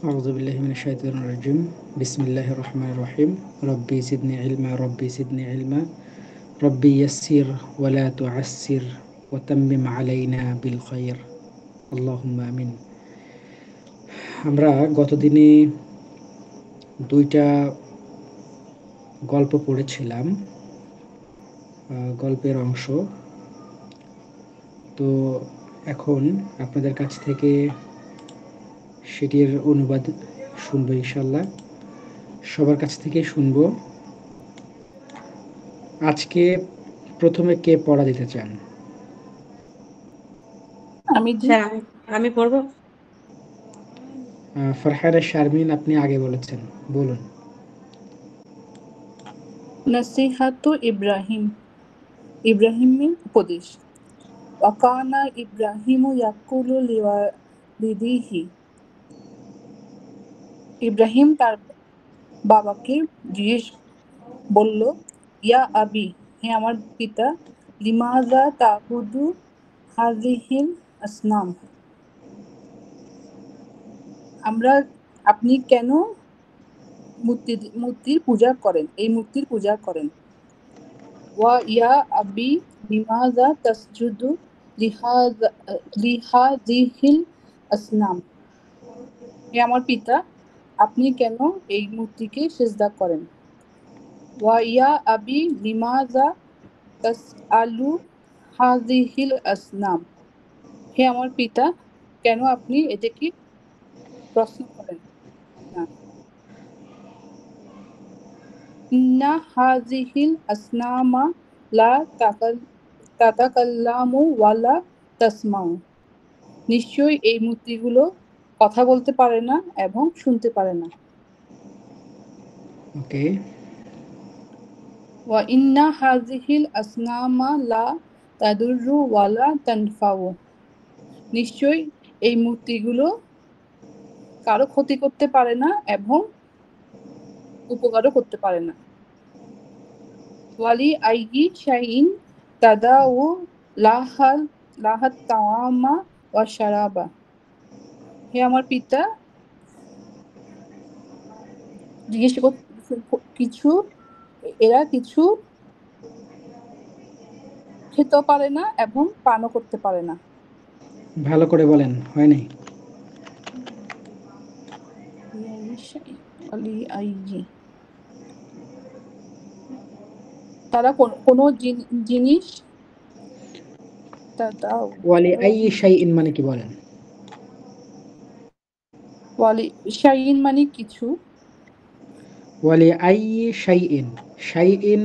أعوذ بالله من الشيطان الرجيم بسم الله الرحمن الرحيم ربي زدني علما ربي زدني علما ربي يسر ولا تعسر وتمم علينا بالخير اللهم آمين। আমরা গতদিনে দুইটা গল্প পড়েছিলাম, গল্পের অংশ। তো এখন আপনাদের কাছ থেকে সেটির অনুবাদ শুনবো ইনশাল্লাহ। সবার কাছ থেকে শুনবো। আজকে প্রথমে কে পড়া দিতে চান? আমি আমি পড়বো। ফারহানা শারমিন, আপনি আগে বলেছেন, বলুন। নসিহাতু ইব্রাহিম, ইব্রাহিমের উপদেশ। ওয়াকানা ইব্রাহিমু ইয়াকুলু লিওয়ালিদিহি, ইব্রাহিম তার বাবাকে বলল, ইয়া আবি, হে আমার পিতা, লিমাযা তা'বুদু হাযিহিল আসনাম, আপনি কেন মূর্তির পূজা করেন, এই মূর্তির পূজা করেন। ওয়া ইয়া আবি লিমাযা তাসজুদু লিহাযিহিল আসনাম, হে আমার পিতা, আপনি কেন এই মূর্তিকে সিজদা করেন। ওয়া ইয়া আবি লিমাযা তাসআলু হাযিহিল আসনাম, হে আমার পিতা, কেন আপনি এটাকে প্রশ্ন করেন না। ইন্না হাযিহিল আসনামা লা তাতাকাল্লামু ওয়া লা তাসমাউ, নিশ্চয়ই এই মূর্তিগুলো কথা বলতে পারে না এবং শুনতে পারে না। ওকে। ওয়া ইন্না হাযিহিল আসনামা লা তাদুররু ওয়া লা তানফাউ, নিশ্চয়ই এই মূর্তিগুলো কারো ক্ষতি করতে পারে না এবং উপকারও করতে পারে না। ওয়ালি আইয়ি শাইইন তাদাউ লাহাত তাআমা ওয়া শারাবা, হে আমার পিতা, জিজ্ঞেস কিছু এরা কিছু খেতেও পারে না এবং পানও করতে পারে না। ভালো করে বলেন, হয় নাই? তারা কোনো জিনিস ওয়ালি আই শাইইন মানে কি বলেন? ওয়ালি শাইইন মানে কিছু, ওয়ালি আই শাইইন, শাইইন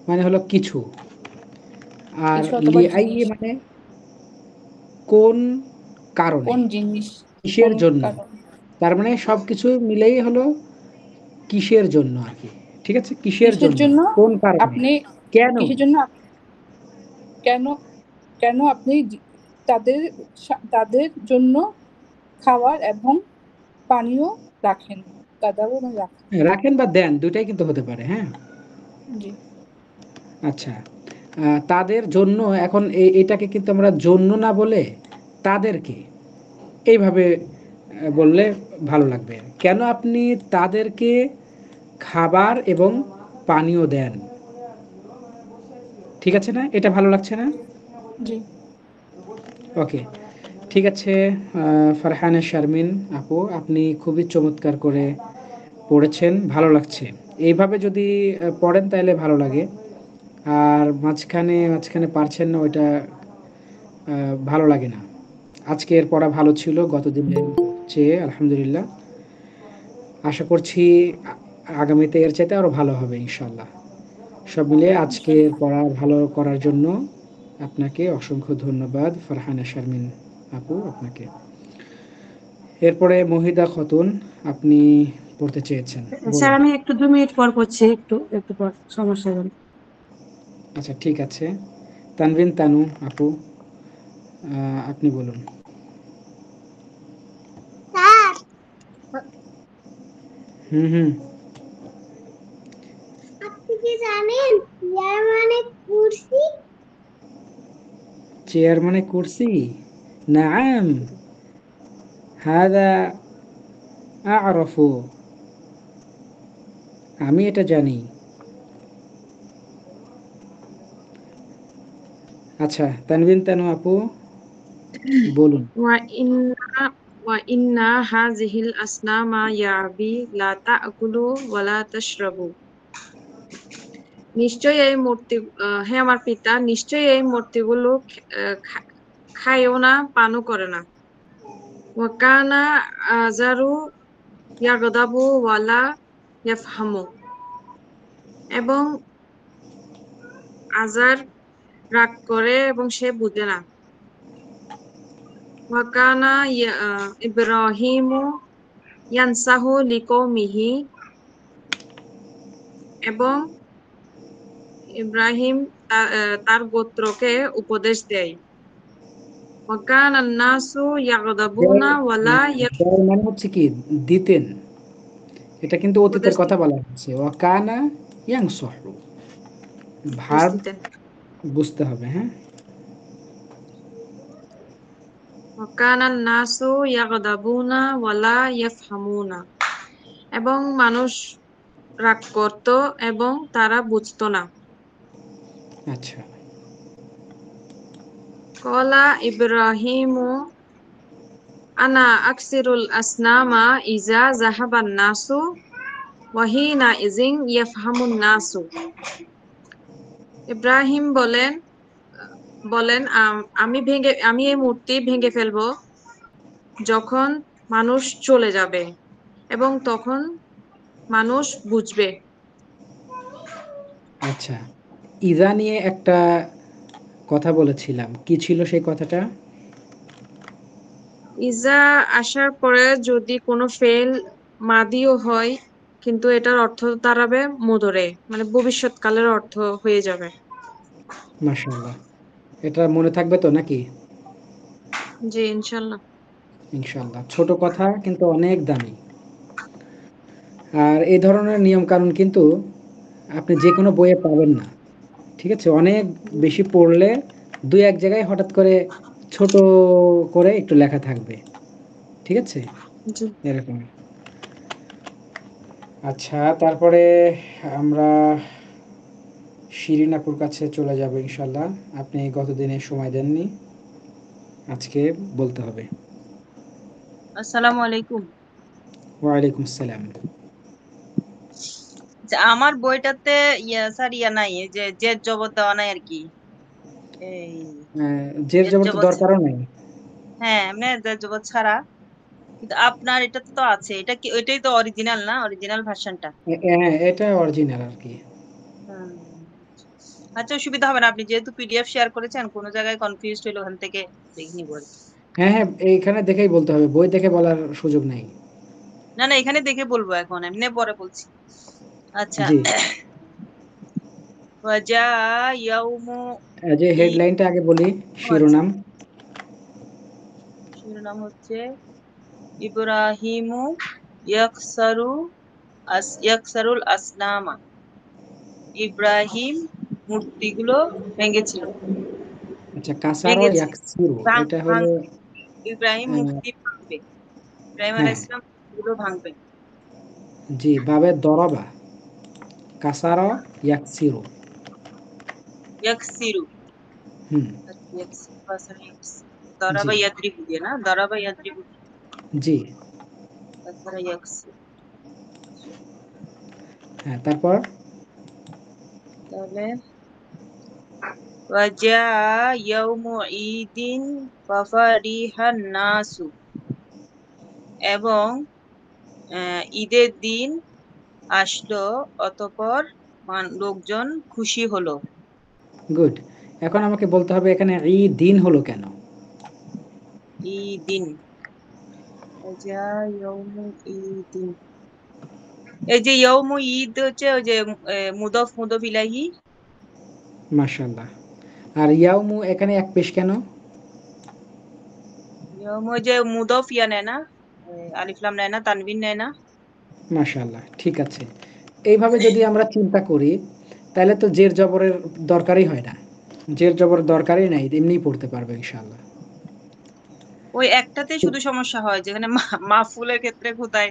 মানে হলো কিছু, আর কিছু অথবা লি আই জিনিস, মানে কোন কারণে, কোন জিনিস, কিসের কোন জন্য। কারণ, তার মানে সবকিছু মিলেই হলো কিসের জন্য আর কি। ঠিক আছে, কিসের কিসের জন্য, জন্য কোন কারণে, আপনি, কেন। কিসের জন্য কেন কেন আপনি তাদের তাদের জন্য খাবার এবং পানীয় রাখেন, রাখেন বা দেন, দুইটাই কিন্তু হতে পারে। হ্যাঁ, জি। আচ্ছা। তাদের জন্য, এখন এটাকে কিন্তু আমরা জন্য না বলে তাদেরকে এইভাবে বললে ভালো লাগবে। কেন আপনি তাদেরকে খাবার এবং পানীয় দেন, ঠিক আছে না? এটা ভালো লাগছে না? জি। ওকে, ঠিক আছে। ফারহানা শারমিন আপু, আপনি খুবই চমৎকার করে পড়েছেন, ভালো লাগছে। এইভাবে যদি পড়েন তাহলে ভালো লাগে। আর মাঝখানে মাঝখানে পারছেন না, ওইটা ভালো লাগে না। আজকের পড়া ভালো ছিল গতদিনের চেয়ে, আলহামদুলিল্লাহ। আশা করছি আগামীতে এর চাইতে আরও ভালো হবে ইনশাল্লাহ। সব মিলিয়ে আজকের পড়া ভালো করার জন্য আপনাকে অসংখ্য ধন্যবাদ ফারহানা শারমিন আপু, আপনাকে। এরপরে মহিদা খাতুন, আপনি পড়তে চেয়েছেন, স্যার বলুন। আমি একটু 2 মিনিট পর করছি, একটু পর, সমস্যা হবে না। আচ্ছা, ঠিক আছে। তানভিন তানু আপু, আপনি বলুন। স্যার, হুম হুম। আপনি কি জানেন চেয়ার মানে কুরসি? চেয়ার মানে কুরসি? নাআম, হাদা আ'রাফু, আমি এটা জানি। আচ্ছা, তানভিন তানু আপু বলুন। ওয়া ইন্না ওয়া ইন্না হাযিহিল আসনামা ইয়া আবি লা তা'কুলু ওয়া লা তাশরাবু। নিশ্চয়ই এই মূর্তি হে আমার পিতা, নিশ্চয়ই এই মূর্তিগুলো খায়ও না, পানও করে না। ওয়া কানা আযারু ইয়াগদাবু ওয়া লা ইয়াফহামু। এবং আযার রাগ করে এবং সে বুঝে না। ওয়া কানা ইব্রাহিমু ইয়ানসাহু লিকৌমিহি। এবং ইব্রাহিম তার গোত্রকে উপদেশ দেয়। ওয়া কানা নাসু ইয়াগদাবুনা ওয়া লা দেয় মানে হচ্ছে কি, দিতেন। এটা কিন্তু অতীতের উপদেশ কথা বলা হচ্ছে। ওয়া কানা ইয়ানসাহু, ভার্ব দিতেন। বুঝতে হবে, হ্যাঁ। ওয়া কানা নাসু ইয়াগদাবুনা ওয়া লা ইয়াফহামুনা। এবং মানুষ রাগ করত এবং তারা বুঝতো না। আচ্ছা, ক্বালা ইব্রাহিমু আনা আকসিরুল আসনামা ইযা যাহাবান নাসু ওয়া হিনা ইযিন ইয়াফহামুন নাসু। ইব্রাহিম বলেন আমি এই মূর্তি ভেঙে ফেলবো যখন মানুষ চলে যাবে এবং তখন মানুষ বুঝবে। আচ্ছা। ইজা নিয়ে একটা কথা বলেছিলাম, কি ছিল সেই কথাটা? ইজা আসার পরে যদি কোনো ফেল মাদিও হয়, কিন্তু এটার অর্থ দাঁড়াবে মুদরে, মানে ভবিষ্যৎকালের অর্থ হয়ে যাবে। মাশাআল্লাহ। এটা মনে থাকবে তো নাকি? জি, ইনশাল্লাহ। ইনশাআল্লাহ। ছোট কথা কিন্তু অনেক দামি। আর এই ধরনের নিয়মকানুন কিন্তু আপনি যেকোনো বইয়ে পাবেন না। ঠিক আছে? অনেক বেশি পড়লে ২-১ জায়গায় হঠাৎ করে ছোট করে একটু লেখা থাকবে। ঠিক আছে? জি। এরকম। আচ্ছা, তারপরে আমরা শিরিন আপুর কাছে চলে যাব ইনশাআল্লাহ। আপনি গতদিনে সময় দেননি। আজকে বলতে হবে। আসসালামু আলাইকুম। ওয়ালাইকুম আসসালাম। আমার বইটাতে ইয়া নাই, এই যে জের জবর দেওয়া নাই আর কি। এই জের জের জবর তো জবর দরকারও নাই। হ্যাঁ, এমনি জের জবর ছাড়া। কিন্তু আপনার এটাতে তো আছে। এটা কি ওইটাই তো অরিজিনাল না? অরিজিনাল ভার্সনটা। হ্যাঁ, এটা অরিজিনাল আরকি। হুম। আচ্ছা, অসুবিধা হবে না। আপনি যেহেতু পিডিএফ শেয়ার করেছেন, কোনো জায়গায় কনফিউজড হলে ওখান থেকে দেখে নিব আর কি। হ্যাঁ, হ্যাঁ, এইখানে দেখেই বলতে হবে। বই দেখে বলার সুযোগ নাই। না না, এখানে দেখে বলবো, এখন এমনি পরে বলছি। আচ্ছা। জি। ওয়াজা ইয়াউমু যে ই হেডলাইনটা আগে বলি, ও আচ্ছা, শিরোনাম। শিরোনাম হচ্ছে ইব্রাহিমু ইয়াকসারু ইয়াকসারুল আসনামা। ইব্রাহিম মূর্তিগুলো ভেঙেছিল, আচ্ছা, কাসারো ভেঙেছে, ইয়াকসিরু ভাঙ এটা ভাঙ হলো ইব্রাহিম আ মূর্তি ভাঙবে। ইব্রাহিম হ্যাঁ, আলাইহিস সালাম মূর্তিগুলো ভাঙবে। জি, বাবে দরাবা, কাসারো ইয়াকসিরু। ইয়াকসিরু, হুম, ইয়াকসিরু আসলে ইয়াকসিরু। জি, দরাবা ইয়াদরিবু দিয়ে না, দরাবা ইয়াদরিবু, জি। তাছাড়া ইয়াকসিরু। হ্যাঁ, তারপর? তাহলে ওয়াজা ইয়াউমু ঈদিন ফাফারিহান নাসু। এবং ঈদের দিন আসলো, অতঃপর লোকজন খুশি হলো। গুড। এখন আমাকে বলতে হবে এখানে ঈদিন হলো কেন? ঈদিন, ওয়াজা ইয়াউমু ঈদিন। এই যে ইয়াউমু ঈদ হচ্ছে ওই যে মুদফ ইলাইহি। মাশাআল্লাহ। আর ইয়াউমু এখানে এক পেশ কেন? ইয়াউমু ওই যে মুদফ ইয়া নেয় না, আলিফ লাম নেয় না, তানবিন নেয় না। মাশাআল্লাহ, ঠিক আছে। এইভাবে যদি আমরা চিন্তা করি, তাহলে তো জের জবরের দরকারই হয় না। জের জবর দরকারই নাই, এমনিই পড়তে পারবে ইনশাআল্লাহ। ওই একটাতে শুধু সমস্যা হয়, যেখানে মাফুলের ক্ষেত্রে কোথায়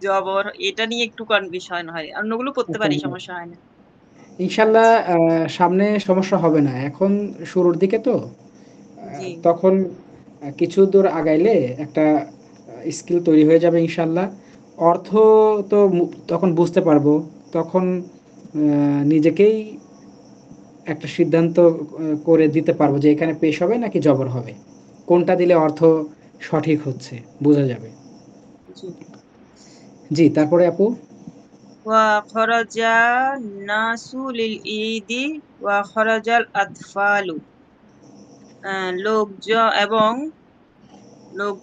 জবর, এটা নিয়ে একটু কনফিউশন হয়। অন্যগুলো পড়তে আচ্ছা, পারি, হ্যাঁ। সমস্যা হয় না। ইনশাল্লাহ আচ্ছা, সামনে সমস্যা হবে না। এখন শুরুর দিকে তো জি তখন কিছু দূর আগাইলে একটা স্কিল তৈরি হয়ে যাবে ইনশাল্লাহ। অর্থ তো তখন বুঝতে পারবো। তখন নিজেকেই একটা সিদ্ধান্ত করে দিতে পারবো যে এখানে পেশ হবে নাকি জবর হবে। কোনটা দিলে অর্থ সঠিক হচ্ছে বোঝা যাবে। জি। জি, তারপরে আপু? ওয়া খরাজা নাসু লিল ঈদি ওয়া খরাজাল আতফালু। লোকজন এবং লোক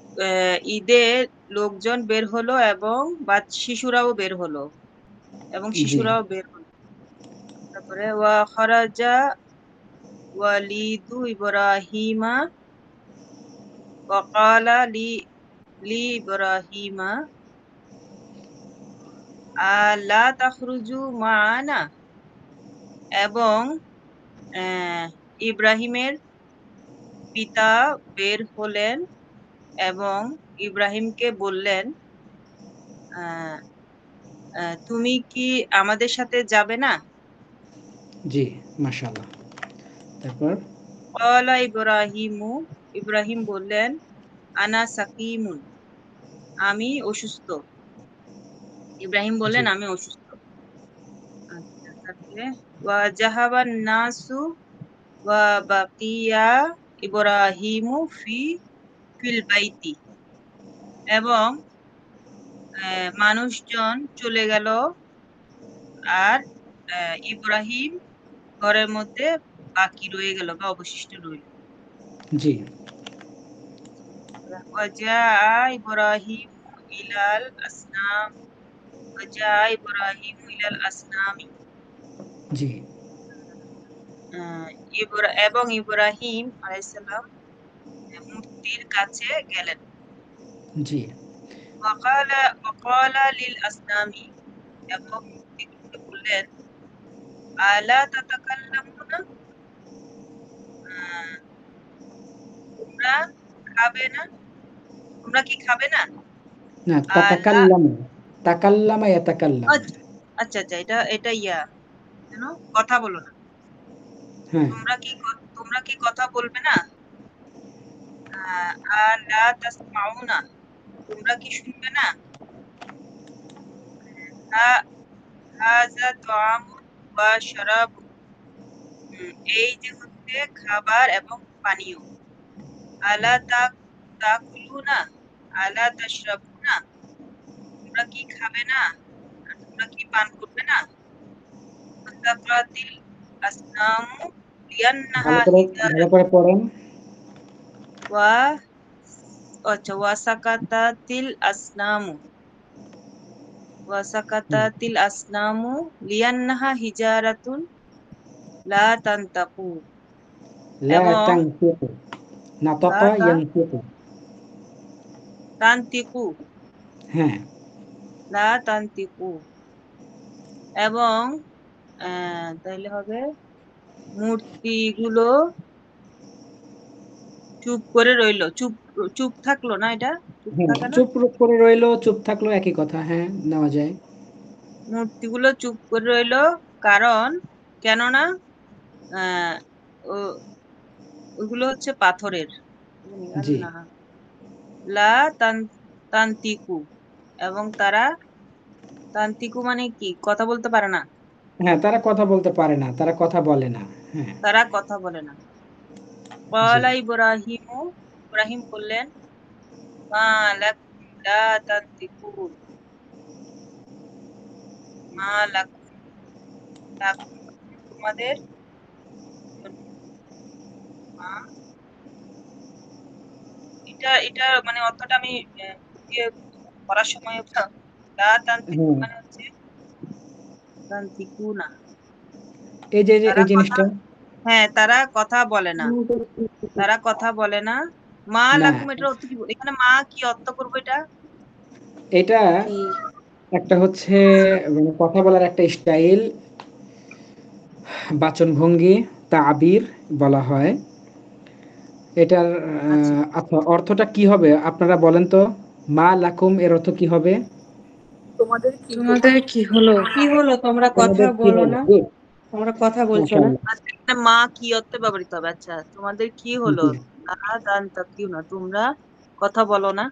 ঈদে লোকজন বের হলো এবং শিশুরাও বের হলো, এবং জি, শিশুরাও বের হলো। তারপরে ওয়া খরাজা ওয়ালিদু ইব্রাহিমা ওয়া ক্বালা লি ইব্রাহিমা আলা তাখরুজু মা'ানা। এবং ইব্রাহিমের পিতা বের হলেন এবং ইব্রাহিমকে বললেন, আহ, তুমি কি আমাদের সাথে যাবে না? জি, মাশাআল্লাহ। তারপর? ক্বালা ইব্রাহিমু, ইব্রাহিম বললেন, আনা সাকিমুন, আমি অসুস্থ। ইব্রাহিম জি, বললেন, আমি অসুস্থ। আচ্ছা, তারপরে ওয়া জাহাবান নাসু ওয়া বাকিয়া ইব্রাহিমু ফিল বাইতি। এবং মানুষজন চলে গেল, আর ইব্রাহিম ঘরের মধ্যে বাকি রয়ে গেল বা অবশিষ্ট রইল। জি, ওয়াজাআ ইব্রাহিম ইলাল আসনাম ওয়াজাআ ইব্রাহিম ইলাল আসনামি। জি, আহ, এবং ইব্রাহিম আলাইহিস সালাম মূর্তির কাছে গেলেন। জি, ওয়াকালা লিল আসনামি, এবং মূর্তিগুলোকে বললেন, আলা তাতাকাল্লামুনা, আহ, তোমরা খাবে না, তোমরা কি খাবে না? না, আলা, তাতাকাল্লামু, তাকাল্লামা ইয়াতাকাল্লামু। আচ্ছা আচ্ছা আচ্ছা, এটা এটা যেন কথা বলো না। হ্যাঁ, তোমরা কি কথা বলবে না? আলা তাসমাউনা, তোমরা কি শুনবে না? হা- হাযা তাআমুন ওয়া শারাবুন, এই যে হচ্ছে খাবার এবং পানীয়। আলা তাকুলুনা, আলা তাশরাবুনা, তোমরা কি খাবে না আর তোমরা কি পান করবে না? ওয়াসাকাতিল আসনামু লিআন্নাহা ভালো হিজারাতুন করে পড়েন। ওয়া, আচ্ছা, ওয়াসাকাতাতিল আসনামু হুম। ওয়াসাকাতাতিল আসনামু লিআন্নাহা হিজারাতুন লা তানতাকু। লা এবং তানতিকু, লা নাতাকা ইয়ানতিকু। তান্তিকু, হ্যাঁ, লা তান্তিকু। এবং তাহলে হবে মূর্তিগুলো চুপ করে রইলো, চুপ চুপ থাকলো না, এটা চুপ হ্যাঁ, থাকে না, চুপ করে রইলো, চুপ থাকলো একই কথা। হ্যাঁ, নেওয়া যায়। মূর্তিগুলো চুপ করে রইলো, কারণ কেননা আহ ও- ওগুলো হচ্ছে পাথরের। জি, না, লা তান্তিকু, এবং তারা, তান্তিকু মানে কি, কথা বলতে পারে না, হ্যাঁ, তারা কথা বলতে পারে না, তারা কথা বলে না। হ্যাঁ, তারা কথা বলে না। জি, ক্বালা ইব্রাহিমু, ইব্রাহিম বললেন, মা লাকুম লা তান্তিকুন, মা লাকুম, লাকুম তোমাদের জন্য, মা, এটা এটা মানে অর্থটা আমি খুঁটিয়ে পড়ার সময় লা তান্তিকুন হ্যাঁ। মানে হচ্ছে তান্তিকুনা, এই তারা কথা, জিনিসটা হ্যাঁ তারা কথা বলে না, তারা কথা বলে না। মা না, লাকুম, এটার অর্থ কি, এখানে মা কি অর্থ করবো এটা? এটা একটা হচ্ছে মানে কথা বলার একটা স্টাইল, বাচনভঙ্গি, তাবির বলা হয়। এটার আচ্ছা আচ্ছা, অর্থটা কি হবে আপনারা বলেন তো? মা লাকুম এর অর্থ কি হবে? তোমাদের কি হলো? তোমাদের কি হলো? কি হলো তোমরা কথা তোমাদের কি বলো হলো? না, গুড, তোমরা কথা বলছো না। মাশাআল্লাহ। আচ্ছা এখানে মা কি অর্থে ব্যবহৃত হবে? আচ্ছা তোমাদের কি হলো, জি। লা দান তাকিউ না, তোমরা কথা বলো না,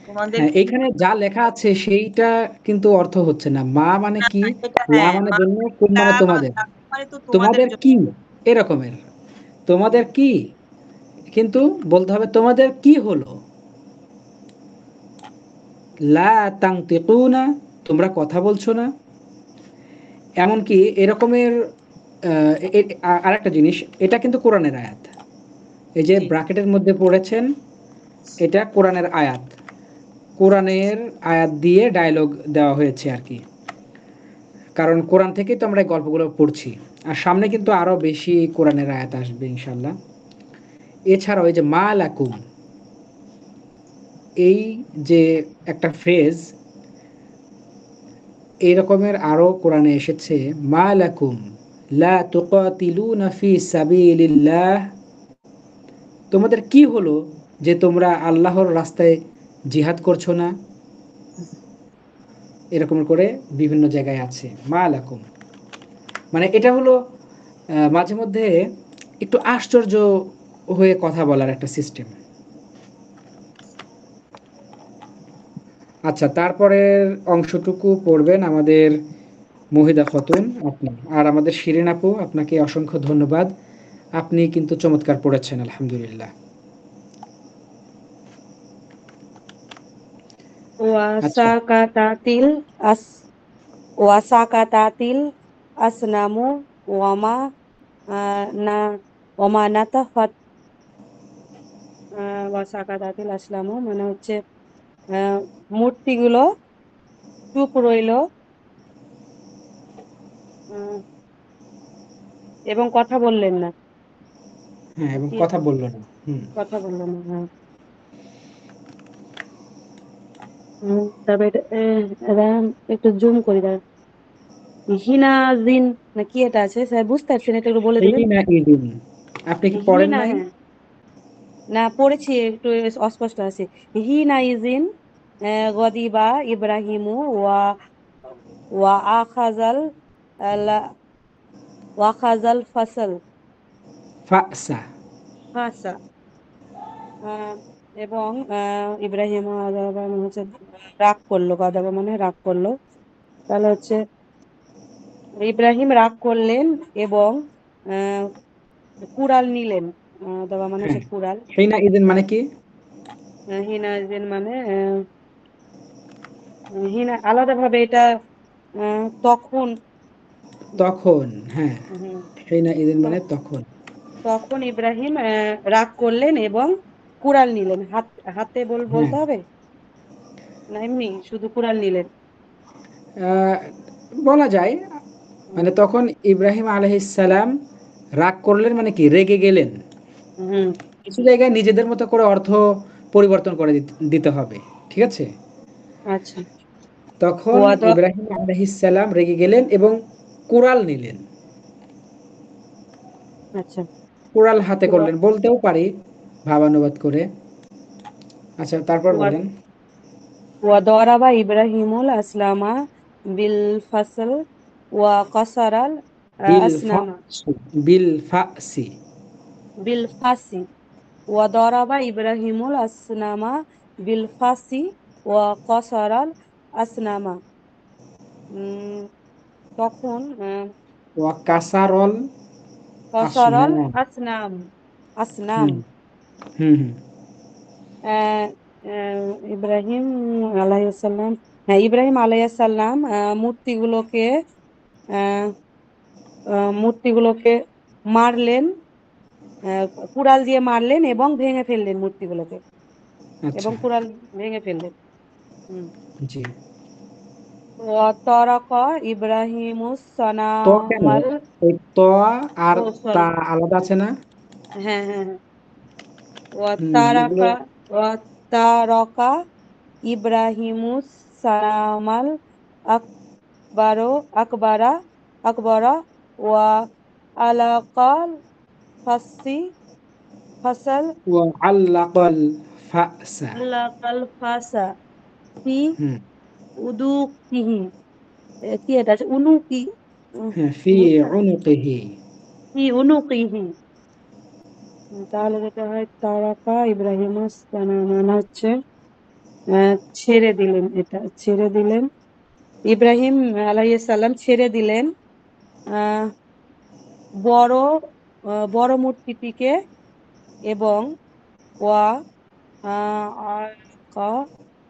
তোমাদের হ্যাঁ, কি এখানে যা লেখা আছে সেইটা কিন্তু অর্থ হচ্ছে না। মা মানে না, কি? এটা লা হ্যাঁ মানে মা জন্য, কুম লা মানে মা তোমাদের। লা মানে তো তোমাদের তোমাদের জন্য। কি? এরকমের। তোমাদের কি? কিন্তু বলতে হবে তোমাদের কি হলো? লা তানতিকুনা, তোমরা কথা বলছো না। এমনকি এরকমের আরেকটা জিনিস, এটা কিন্তু কোরআনের আয়াত। এই যে জি ব্র্যাকেটের মধ্যে পড়েছেন, এটা কোরআনের আয়াত। কোরআনের আয়াত দিয়ে ডায়লগ দেওয়া হয়েছে আর কি। কারণ কোরআন থেকেই তো আমরা এই গল্পগুলো পড়ছি। আর সামনে কিন্তু আরো বেশি কোরআনের আয়াত আসবে ইনশাল্লাহ। এছাড়াও এই যে মা লাকুম, এই যে একটা ফ্রেজ, এই রকমের আরো কোরআনে এসেছে। মা লাকুম লা তুকাতিলুনা ফি সাবিলিল্লাহ, তোমাদের কি হলো যে তোমরা আল্লাহর রাস্তায় জিহাদ করছো না। এরকম করে বিভিন্ন জায়গায় আছে মা লাকুম। মানে এটা হলো মাঝে মধ্যে একটু আশ্চর্য হয়ে কথা বলার একটা সিস্টেম। আচ্ছা, তারপরের অংশটুকু পড়বেন আমাদের মহিদা খাতুন আপনি। আর আমাদের শিরিন আপু, আপনাকে অসংখ্য ধন্যবাদ। আপনি কিন্তু চমৎকার পড়েছেন, আলহামদুলিল্লাহ। আচ্ছা, ওয়াসাকাতাতিল আস ওয়াসাকাতাতিল আসনামু ওয়ামা না ওমা নাতাফাত। ওয়াসাকাতাতিল আসলামু মানে হচ্ছে আহ, মূর্তিগুলো চুপ রইল উম, এবং কথা বললেন না। হ্যাঁ, এবং কি কথা এটা? বললো না। হুম। কথা বললেন না, হ্যাঁ। তারপরে এটা একটু জুম করি দাঁড়া। হিনাজিন না কি এটা আছে স্যার, বুঝতে পারছেন, এটা একটু বলে দেবেন। হিনা ইদিন, আপনি কি পড়েন হিনা, নাই? হ্যাঁ, না পড়েছি, একটু অস্পষ্ট আছে। হিনা ইজিন গদিবা ইব্রাহিমু ওয়া ওয়া আখাজাল আলা- ওয়াখাজাল ফাসল ফাসা। ফাসা। আহ, এবং ইব্রাহিম হচ্ছে রাগ করলো, গদাবা মানে রাগ করলো। তাহলে হচ্ছে ইব্রাহিম রাগ করলেন এবং আহ, কুড়াল নিলেন। অথবা মানে হ্যাঁ, হচ্ছে কুড়াল। হিনা ইদিন মানে কি? হিনা ইজিন মানে হিনা আলাদাভাবে এটা তখন। তখন, হ্যাঁ। হুম, হিনা ইদিন মানে ত- তখন। তখন ইব্রাহিম রাগ করলেন এবং কুড়াল নিলেন। হাতে হ্যাঁ, বলতে হবে না, এমনি শুধু কুড়াল নিলেন। আহ, বলা যায়। হুম, মানে তখন ইব্রাহিম আলাইহিসসালাম রাগ করলেন মানে কি, রেগে গেলেন। হুম, কিছু জায়গায় নিজেদের মতো করে অর্থ পরিবর্তন করে দিতে হবে, ঠিক আছে? আচ্ছা। তখন ওয়াদ ইব্রাহিম আলাইহিসসালাম রেগে গেলেন এবং কুড়াল নিলেন। আচ্ছা। কুড়াল হাতে ওয়া- করলেন বলতেও পারি, ভাবানুবাদ করে। আচ্ছা, তারপর ওয়া- বলেন। ওয়াদরাবা ইব্রাহিমুল আসলামা বিল ফাসল ওয়া কাসারাল বিল আসনামা ফাসি, বিল ফাসি। বিল ফাসি। ওয়াদরাবা ইব্রাহিমুল আসনামা বিল ফাসি ওয়া কাসারাল আসনামা। উম, তখন ওয়া কাসারল কাসারাল আসনাম। আসনাম আসনাম। হুম, হুম, হুম। আহ, আহ, ইব্রাহিম আলাইসাল্লাম, হ্যাঁ, ইব্রাহিম আলাইসাল্লাম মূর্তিগুলোকে আহ, মূর্তিগুলোকে মারলেন, আহ, কুড়াল দিয়ে মারলেন এবং ভেঙে ফেললেন মূর্তিগুলোকে, এবং আচ্ছা, কুড়াল ভেঙে ফেললেন। হুম। জি। ওয়াতারাকা ইব্রাহিমুস ত কেন? সানামাল। ওই ত আর ও সরি, তা আলাদা আছে না? হ্যাঁ হ্যাঁ হ্যাঁ। এগুলো ওয়াতারাকা ওয়াতারাকা ইব্রাহিমুস সানামাল আকবারো আকবারা আকবরা ওয়া আলাকাল ফাসি ফাসাল ওয়া আল্লাকাল ফাসা। আল্লাকাল ফাসা ফি হুম, উদুকিহি। কি এটা আছে? উনুকি। হ্যাঁ, ফি বুঝতে উনুকিহি। ফি উনুকিহি। তাহলে যেটা হয় তারাকা ইব্রাহিম মানে হচ্ছে ছেড়ে দিলেন, এটা ছেড়ে দিলেন। ইব্রাহিম আলাইহিস সালাম ছেড়ে দিলেন আহ বড় বড় মূর্তিটিকে এবং ওয়া আলকা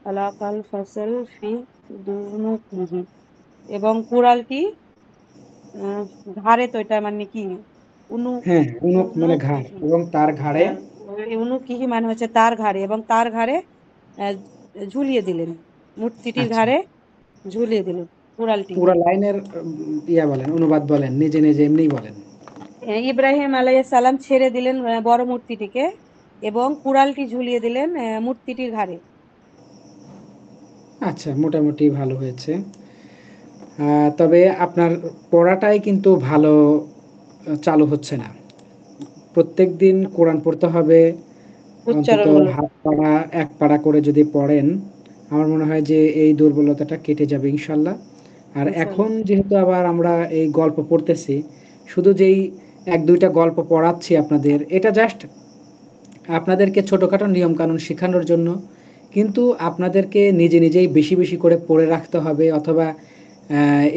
আলাকাল ফাসল ফি দুনুকিহি, এবং কুড়ালটি আহ, ঘাড়ে, তো এটা মানে কি উনু হ্যাঁ, উনুক মানে ঘাড়, উনুকিহি। এবং তার ঘাড়ে। উনুকিহি মানে হচ্ছে তার ঘাড়ে, এবং তার ঘাড়ে আহ, ঝুলিয়ে দিলেন, মূর্তিটির আচ্ছা, ঘাড়ে ঝুলিয়ে দিলেন কুড়ালটিকে। পুরা লাইনের ইয়া বলেন, অনুবাদ বলেন, নিজে নিজে এমনিই বলেন। ইব্রাহিম আলাইহিস সালাম ছেড়ে দিলেন বড় মূর্তিটিকে এবং কুড়ালটি ঝুলিয়ে দিলেন মূর্তিটির ঘাড়ে। আচ্ছা, মোটামুটি ভালো হয়েছে। তবে আপনার পড়াটাই কিন্তু ভালো চালু হচ্ছে না। প্রত্যেকদিন কোরআন পড়তে হবে, অন্তত উচ্চারণগুলো। হাত পাড়া ১ পাড়া করে যদি পড়েন, আমার মনে হয় যে এই দুর্বলতাটা কেটে যাবে ইনশাআল্লাহ। আর এখন ইনশাআল্লাহ। যেহেতু আবার আমরা এই গল্প পড়তেছি, শুধু যেই ১-২টা গল্প পড়াচ্ছি আপনাদের, এটা জাস্ট আপনাদেরকে ছোটখাটো নিয়মকানুন শেখানোর জন্য। কিন্তু আপনাদেরকে নিজে নিজেই বেশি বেশি করে পড়ে রাখতে হবে, অথবা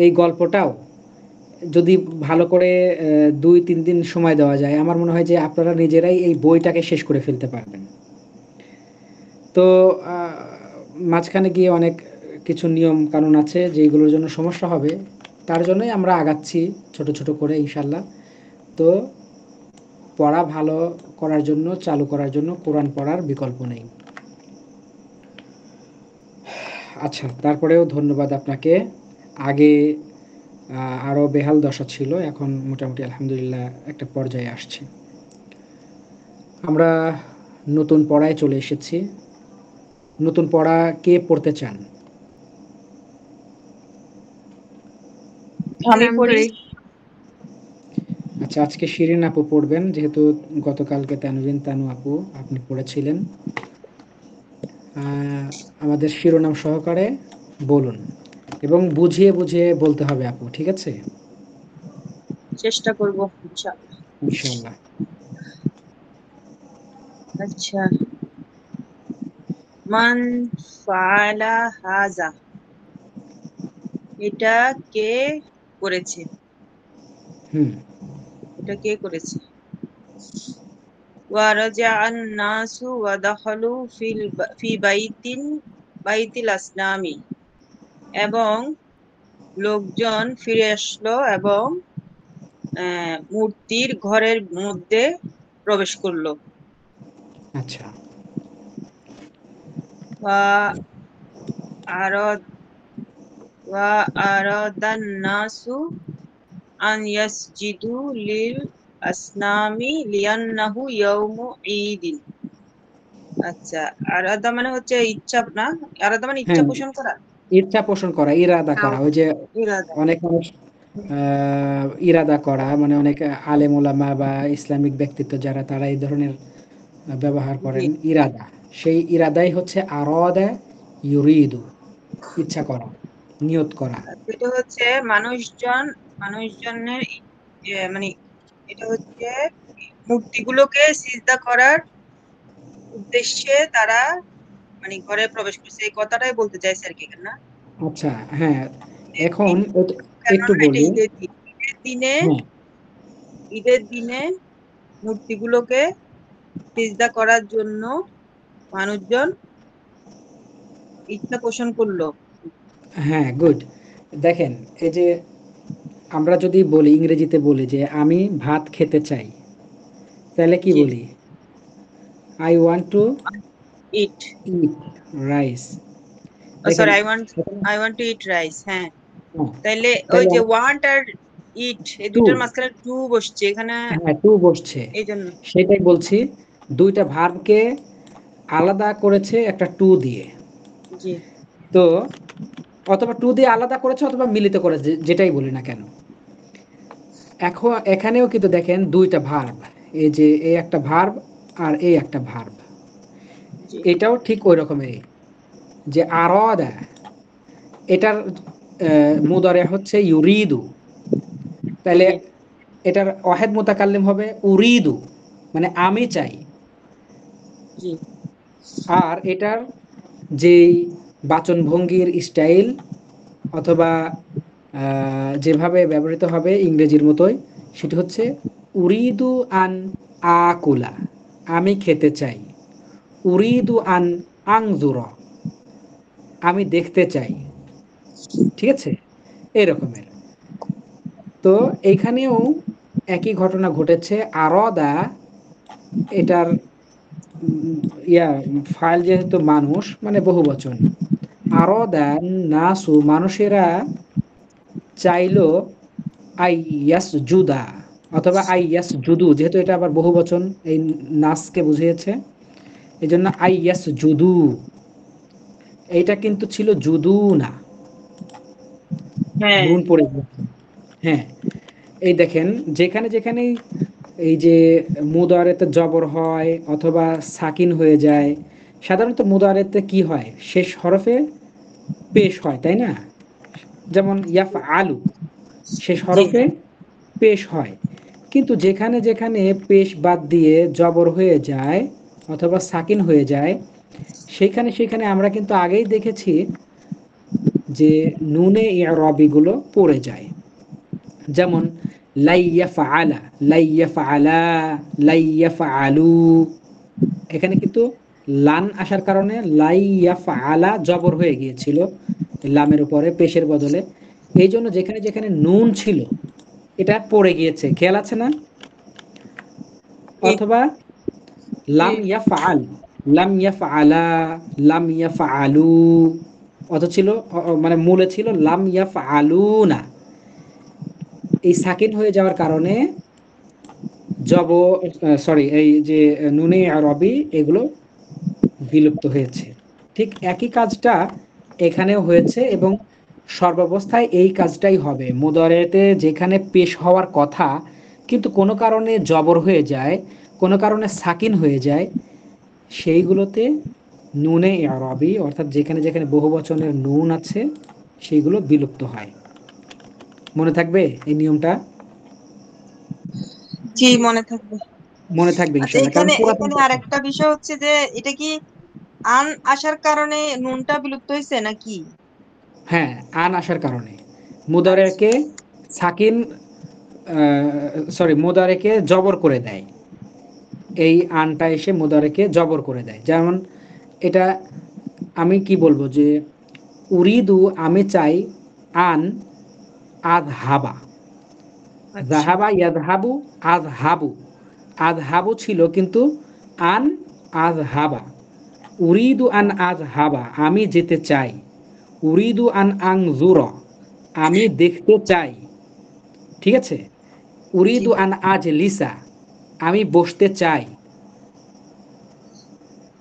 এই গল্পটাও যদি ভালো করে ২-৩ দিন সময় দেওয়া যায়, আমার মনে হয় যে আপনারা নিজেরাই এই বইটাকে শেষ করে ফেলতে পারবেন। তো মাঝখানে গিয়ে অনেক কিছু নিয়ম কানুন আছে যেগুলোর জন্য সমস্যা হবে, তার জন্যই আমরা আগাচ্ছি ছোট ছোট করে ইনশাল্লাহ। তো পড়া ভালো করার জন্য, চালু করার জন্য কোরআন পড়ার বিকল্প নেই। আচ্ছা, তারপরেও ধন্যবাদ আপনাকে। আগে আরও বেহাল দশা ছিল, এখন মোটামুটি আলহামদুলিল্লাহ একটা পর্যায়ে আসছে। আমরা নতুন পড়ায় চলে এসেছি। নতুন পড়া কে পড়তে চান? আমি আমি পড়ি। পড়ি। আচ্ছা, আজকে শিরিন আপু পড়বেন, যেহেতু গতকালকে তানভীন তানু আপু আপনি পড়েছিলেন। আমাদের শিরোনাম সহকারে বলুন, এবং বুঝিয়ে বুঝিয়ে বলতে হবে আপু, ঠিক আছে? চেষ্টা করব ইনশাআল্লাহ। ইনশাআল্লাহ। আচ্ছা, মান ফাআলা হাযা, এটা কে করেছে? হুম, এটা কে করেছে? ওয়া রাজাআন নাসু ওয়া দাখালু ফি বাইতিল আসনামি, এবং লোকজন ফিরে আসলো এবং মূর্তির ঘরের মধ্যে প্রবেশ করলো। আচ্ছা, ওয়া আরাদ ওয়া আরাদান নাসু আন ইয়াসজিদু লিল আসনামি লিয়ান্নাহু ইয়াউমু ঈদিন। আচ্ছা, আরাদা মানে হচ্ছে ইচ্ছা, না? আরাদা মানে ইচ্ছা হ্যাঁ, পোষণ করা। ইচ্ছা পোষণ করা, ইরাদা করা, ওই যে ইরাদা। অনেক মানুষ ইরাদা করা মানে অনেক আলেম ওলামা বা ইসলামিক ব্যক্তিত্ব যারা, তারা এই ধরনের ব্যবহার জি। করেন ইরাদা। সেই ইরাদাই হচ্ছে আরাদা ইউরিদু, ইচ্ছা করা, নিয়ত করা। এটা হচ্ছে মানুষজনের মানে এটা হচ্ছে মূর্তিগুলোকে সিজদা করার উদ্দেশ্যে তারা মানে ঘরে প্রবেশ করছে, এই কথাটাই বলতে চাইছে আর কি, না? আচ্ছা, হ্যাঁ, ঈদের এখন দিন, একটু কেননা এটা বলি। ঈদের দিন। হ্যাঁ, ঈদের দিনে মূর্তিগুলোকে সিজদা করার জন্য মানুষজন ইচ্ছা পোষণ করলো। হ্যাঁ, গুড। দেখেন, এই যে আমরা যদি বলি, ইংরেজিতে বলি যে আমি ভাত খেতে চাই, তাহলে কি জি। বলি? I want to eat. Eat rice. ও দেখেন, সরি, এখন- I want to eat rice. হ্যাঁ, হ্যাঁ, তাইলে ওই তাহলে যে ওয়ান্ট আর ইট, এই টু, দুইটার মাঝখানে টু বসছে এখানে, হ্যাঁ, টু বসছে। এই জন্য। সেটাই বলছি, দুইটা ভার্বকে আলাদা করেছে একটা টু দিয়ে। জি। তো অথবা টু দিয়ে আলাদা করেছে, অথবা মিলিত করেছে, যেটাই বলি না কেন। এখন এখানেও কিন্তু দেখেন দুইটা ভার্ব, এই যে এই একটা ভার্ব, আর এই একটা ভার্ব। জি এটাও ঠিক ওই রকমেরই, যে আরাদা এটার মুদারে হচ্ছে ইউরিদু, তাহলে জি এটার ওয়াহেদ মুতাকাল্লিম হবে উরিদু, মানে আমি চাই। জি আর এটার যেই বাচনভঙ্গির স্টাইল অথবা যেভাবে ব্যবহৃত হবে ইংরেজির মতোই, সেটি হচ্ছে উরিদু আন আকুলা, আমি খেতে চাই। উরিদু আন আংজুর, আমি দেখতে চাই। ঠিক আছে, এরকমের। তো এইখানেও একই ঘটনা ঘটেছে। আরদা এটার ইয়া ফাইল যেহেতু মানুষ, মানে বহু বচন। আরদা নাসু, মানুষেরা চাইলো আইয়াস জুদা অথবা আইয়াস জুদু, যেহেতু এটা আবার বহু বচন, এই নাসকে বুঝিয়েছে, এই জন্য আইয়াস জুদু। এইটা কিন্তু ছিল জুদু না, হ্যাঁ নুন পড়ে গেছে। হ্যাঁ, এই দেখেন যেখানে যেখানেই এই যে মুদারেতে জবর হয় অথবা সাকিন হয়ে যায়, সাধারণত মুদারেতে কি হয়, শেষ হরফে পেশ হয়, তাই না? যেমন ইয়াফ আলু, শেষ জি হরফে পেশ হয়। কিন্তু যেখানে যেখানে পেশ বাদ দিয়ে জবর হয়ে যায় অথবা সাকিন হয়ে যায়, সেখানে সেখানে আমরা কিন্তু আগেই দেখেছি যে নুনে রবিগুলো পড়ে যায়। যেমন লাইয়াফা আলা, লাইয়াফা আলা, লাইয়াফা আলু, এখানে কিন্তু লান আসার কারণে লাইয়াফা আলা জবর হয়ে গিয়েছিল লামের উপরে পেশের বদলে। এই জন্য যেখানে যেখানে নুন ছিল এটা পড়ে গিয়েছে, খেয়াল আছে না? জি অথবা জি লাম ইয়াফআল, লাম ইয়াফআলা, লাম ইয়াফআলু, অথচ ছিল মানে মূলে ছিল লাম ইয়াফআলুনা। এই সাকিন হয়ে যাওয়ার কারণে জব, সরি, এই যে নুনে রবি এগুলো বিলুপ্ত হয়েছে। ঠিক একই কাজটা এখানেও হয়েছে এবং সর্বাবস্থায় এই কাজটাই হবে। মুদারেতে যেখানে পেশ হওয়ার কথা কিন্তু কোনো কারণে জবর হয়ে যায়, কোনো কারণে সাকিন হয়ে যায়, সেইগুলোতে নুনে ইরাবি অর্থাৎ যেখানে যেখানে বহু বচনের নুন আছে সেইগুলো বিলুপ্ত হয়। মনে থাকবে এই নিয়মটা? জি জি মনে থাকবে। মনে থাকবে আচ্ছা ইনশাল্লাহ, কারণ এখানে পুরাতন এখানে কথা। আরেকটা বিষয় হচ্ছে যে এটা কি আন আসার কারণে নুনটা বিলুপ্ত হয়েছে নাকি? হ্যাঁ, আন আসার কারণে আচ্ছা মুদারেকে সাকিন, সরি, মুদারেকে জবর করে দেয়। এই আনটা এসে মুদারেকে জবর করে দেয়। যেমন এটা আমি কি বলবো, যে উরিদু আমি চাই, আন আযহাবা, আচ্ছা যাহাবা ইয়াযহাবু, আযহাবু, আযহাবু ছিল কিন্তু আন আযহাবা। উরিদু আন আযহাবা, আমি যেতে চাই। উরিদু আন আনজুরা, আমি দেখতে চাই। ঠিক আছে? জি উরিদু আন আজলিসা, আমি বসতে চাই।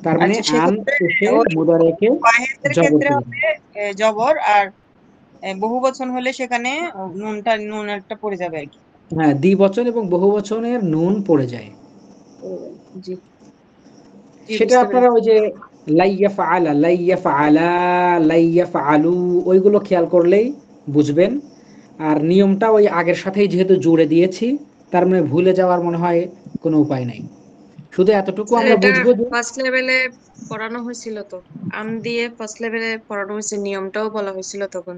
তার মানে আচ্ছা আন সেক্ষেত্রে এসে ওই মুদারেকে ওয়াহেদের জবর ক্ষেত্রে করে হবে দেয়। জবর, আর বহু বচন হলে সেখানে নুন একটা পড়ে যাবে আর কি। হ্যাঁ, দ্বিবচন এবং বহুবচনের নুন পড়ে যায়। জি জি সেটা বুঝতে আপনারা পেরেছি। ওই যে লাইয়াফআলা, লাইয়াফআলা, লাইয়াফআলু ওইগুলো খেয়াল করলেই বুঝবেন। আর নিয়মটা ওই আগের সাথেই যেহেতু জুড়ে দিয়েছি, তার মানে ভুলে যাওয়ার মনে হয় কোনো উপায় নাই। শুধু এতটুকু স্যার আমরা এটা বুঝবো যে ফার্স্ট লেভেলে পড়ানো হয়েছিল তো, আম দিয়ে ফার্স্ট লেভেলে পড়ানো হয়েছে, নিয়মটাও বলা হয়েছিল তখন,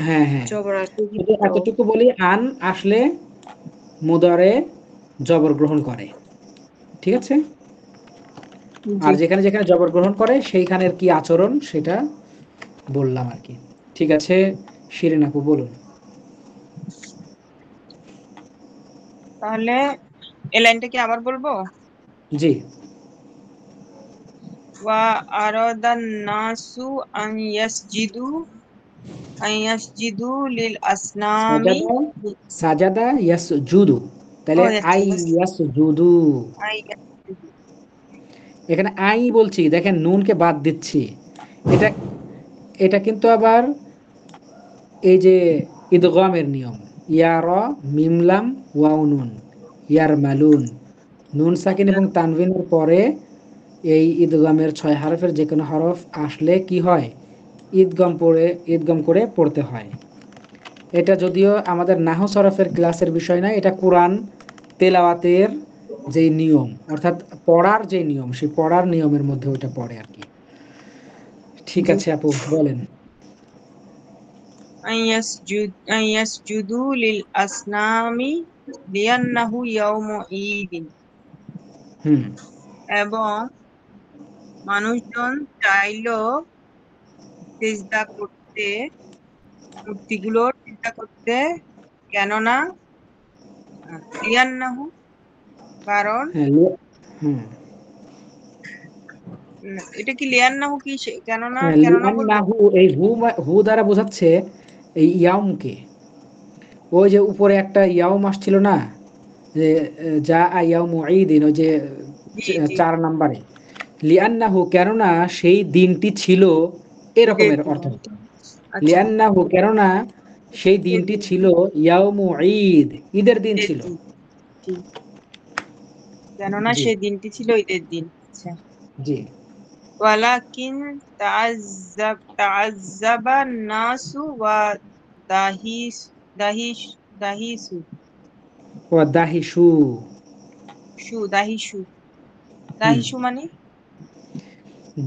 হ্যাঁ, হ্যাঁ, জবর আর শুধু তো। এতটুকু বলি, আন আসলে মুদারে জবর গ্রহণ করে। ঠিক আছে? জি আর যেখানে যেখানে জবর গ্রহণ করে সেইখানের কি আচরণ সেটা বললাম আর কি। ঠিক আছে, শিরিন আপু বলুন। তাহলে এই লাইনটা কি আবার বলবো? জি। ওয়া আরাদান নাসু আন ইয়াসজিদু লিল আসনামি। সাজাদা, সাজাদা ইয়াসজুদু, ও তাহলে আচ্ছা আই ইয়াসজুদু। ইয়াসজিদু। এখানে আই বলছি, দেখেন নুনকে বাদ দিচ্ছি। এটা এটা কিন্তু আবার এই যে ইদগামের নিয়ম, ইয়ার মিমলাম ওয়াও নুন, ইয়ার মালুন, নুন সাকিন এবং তানভিনের পরে এই ঈদগামের 6 হরফের যে কোনো হরফ আসলে কি হয়, ঈদগম করে পড়তে হয়। এটা যদিও আমাদের নাহু সরফের ক্লাসের বিষয় না, এটা কোরআন তেলাওয়াতের যে নিয়ম, অর্থাৎ পড়ার যে নিয়ম, সেই পড়ার নিয়মের মধ্যে ওটা পড়ে আর কি। ঠিক জি। আছে আপু, বলেন। আইয়াসজুদু লিল আসনামি লিয়ান্নাহু ইয়াউমু ঈদিন। হুম। এবং মানুষজন চাইলো সিজদা করতে, মূর্তিগুলোর সিজদা করতে, কেননা লিয়ান্নাহু, কারণ হ্যাঁ, হুম। এটা কি লিয়ান্নাহু কি কেননা হ্যাঁ, কেননা বলবো? লিআন্নাহু, এই হু দ্বারা বোঝাচ্ছে এই ইয়াউমকে। ওই যে উপরে একটা ইয়াউম আসছিল না, যে যা ইয়াউমু ঈদিন, ওই যে জি জি 4 নম্বরে, লিআন্নাহু কেননা সেই দিনটি ছিল, ঈদের এরকমের দিন। অর্থ। আচ্ছা, লিআন্নাহু কেননা সেই ঈদের দিনটি দিন, ছিল ইয়াউমু ঈদ, ঈদের দিন ঈদের ছিল। দিন, জি। কেননা জি সেই দিনটি ছিল ঈদের দিন। আচ্ছা। জি। ওয়ালাকিন তাআজ্জাবা নাসু ওয়া দাহিস দাহিস দাহিসু ওয়া দাহিসু। দাহিসু হুম। দাহিসু মানে